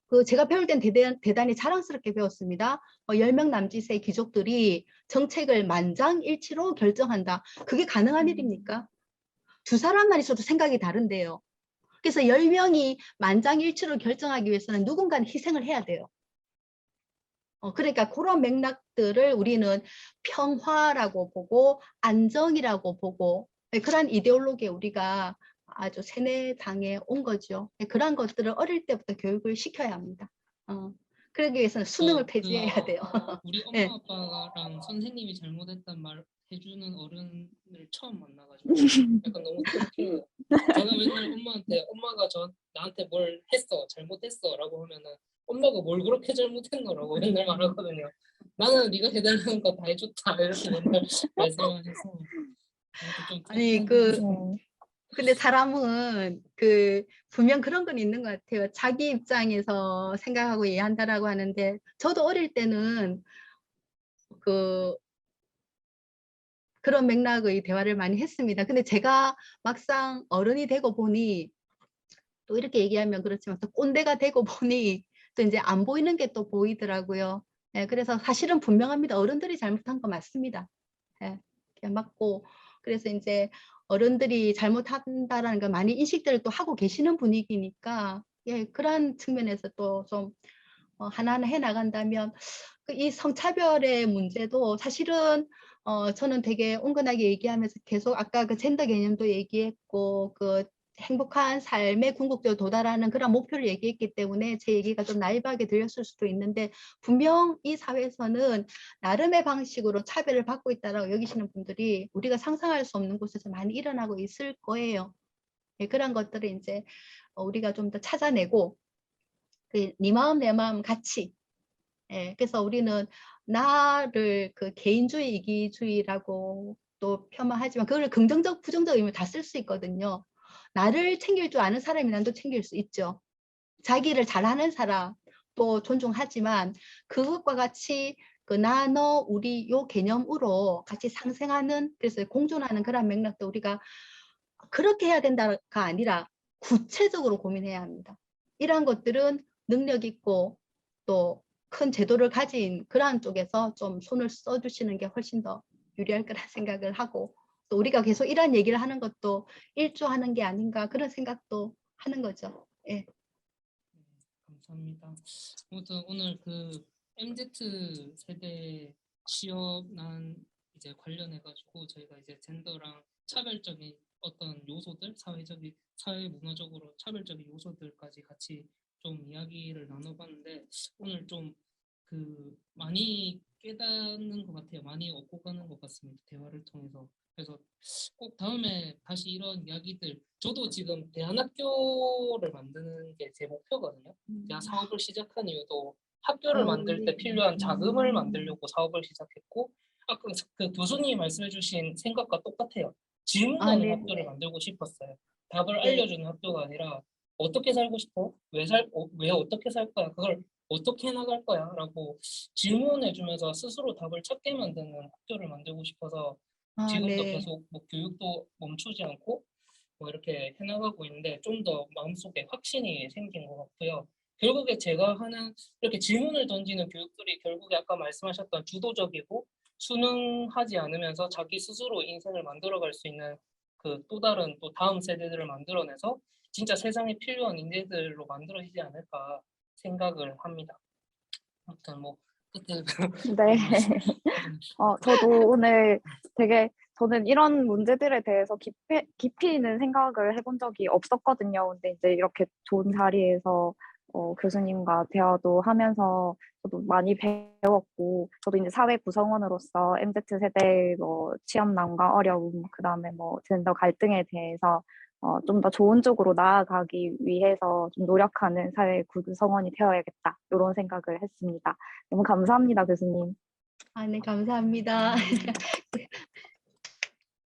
그 제가 배울 땐 대단히 자랑스럽게 배웠습니다. 10명 남짓의 귀족들이 정책을 만장일치로 결정한다. 그게 가능한 일입니까? 두 사람만 있어도 생각이 다른데요. 그래서 10명이 만장일치로 결정하기 위해서는 누군가는 희생을 해야 돼요. 그러니까 그런 맥락들을 우리는 평화라고 보고 안정이라고 보고 그런 이데올로기에 우리가 아주 세뇌당해 온 거죠. 그런 것들을 어릴 때부터 교육을 시켜야 합니다. 그러기 위해서는 수능을 폐지해야 돼요. 우리 엄마 네. 아빠랑 선생님이 잘못했단 말 해주는 어른을 처음 만나가지고 약간 너무 통쾌해요. 제가 맨날 엄마한테 엄마가 나한테 뭘 했어 잘못했어 라고 하면은 엄마가 뭘 그렇게 잘못했노라고 맨날 말하거든요. 나는 네가 해달라는 거 다 해줬다 이렇게 맨날 말씀하셔서 아무튼 좀 아니 통쾌한 근데 사람은 분명 그런 건 있는 것 같아요. 자기 입장에서 생각하고 이해한다라고 하는데 저도 어릴 때는 그런 맥락의 대화를 많이 했습니다. 근데 제가 막상 어른이 되고 보니 또 이렇게 얘기하면 그렇지만 또 꼰대가 되고 보니 또 이제 안 보이는 게 또 보이더라고요. 그래서 사실은 분명합니다. 어른들이 잘못한 거 맞습니다. 그냥 맞고 그래서 이제 어른들이 잘못한다라는 걸 많이 인식들을 또 하고 계시는 분위기니까 그러한 측면에서 또 좀 하나하나 해 나간다면 이 성차별의 문제도 사실은 저는 되게 온건하게 얘기하면서 계속 아까 그 젠더 개념도 얘기했고 행복한 삶의 궁극적으로 도달하는 그런 목표를 얘기했기 때문에 제 얘기가 좀 나이브하게 들렸을 수도 있는데 분명 이 사회에서는 나름의 방식으로 차별을 받고 있다고 여기시는 분들이 우리가 상상할 수 없는 곳에서 많이 일어나고 있을 거예요. 그런 것들을 이제 우리가 좀 더 찾아내고 네 마음 내 마음 같이 그래서 우리는 나를 개인주의 이기주의라고 또 폄하하지만 그걸 긍정적 부정적 의미로 다 쓸 수 있거든요. 나를 챙길 줄 아는 사람이 난도 챙길 수 있죠. 자기를 잘하는 사람 또 존중하지만 그것과 같이 나, 너, 우리 요 개념으로 같이 상생하는 그래서 공존하는 그런 맥락도 우리가 그렇게 해야 된다가 아니라 구체적으로 고민해야 합니다. 이러한 것들은 능력 있고 또 큰 제도를 가진 그러한 쪽에서 좀 손을 써주시는 게 훨씬 더 유리할 거라 생각을 하고 또 우리가 계속 이런 얘기를 하는 것도 일조하는 게 아닌가 그런 생각도 하는 거죠. 예. 감사합니다. 아무튼 오늘 MZ 세대 취업난 이제 관련해가지고 저희가 이제 젠더랑 차별적인 어떤 요소들, 사회 문화적으로 차별적인 요소들까지 같이 좀 이야기를 나눠봤는데 오늘 좀 많이 깨닫는 것 같아요. 많이 얻고 가는 것 같습니다. 대화를 통해서. 그래서 꼭 다음에 다시 이런 이야기들 저도 지금 대안학교를 만드는 게 제 목표거든요. 제가 사업을 시작한 이유도 학교를 만들 때 필요한 자금을 만들려고 사업을 시작했고 아까 그 교수님이 말씀해주신 생각과 똑같아요. 질문하는 네. 학교를 만들고 싶었어요. 답을 네. 알려주는 학교가 아니라 어떻게 살고 싶어? 왜 어떻게 살 거야? 그걸 어떻게 나갈 거야? 라고 질문해주면서 스스로 답을 찾게 만드는 학교를 만들고 싶어서 지금도 네. 계속 뭐 교육도 멈추지 않고 뭐 이렇게 해나가고 있는데 좀 더 마음속에 확신이 생긴 것 같고요. 결국에 제가 하는 이렇게 질문을 던지는 교육들이 결국에 아까 말씀하셨던 주도적이고 순응하지 않으면서 자기 스스로 인생을 만들어갈 수 있는 또 다른 또 다음 세대들을 만들어내서 진짜 세상에 필요한 인재들로 만들어지지 않을까 생각을 합니다. 아무튼 뭐 끝에 네. 저도 오늘 저는 이런 문제들에 대해서 깊이 있는 생각을 해본 적이 없었거든요. 근데 이제 이렇게 좋은 자리에서 교수님과 대화도 하면서 저도 많이 배웠고, 저도 이제 사회 구성원으로서 MZ 세대의 취업난과 어려움, 그다음에 젠더 갈등에 대해서 좀 더 좋은 쪽으로 나아가기 위해서 좀 노력하는 사회 구성원이 되어야겠다, 이런 생각을 했습니다. 너무 감사합니다, 교수님. 네, 감사합니다.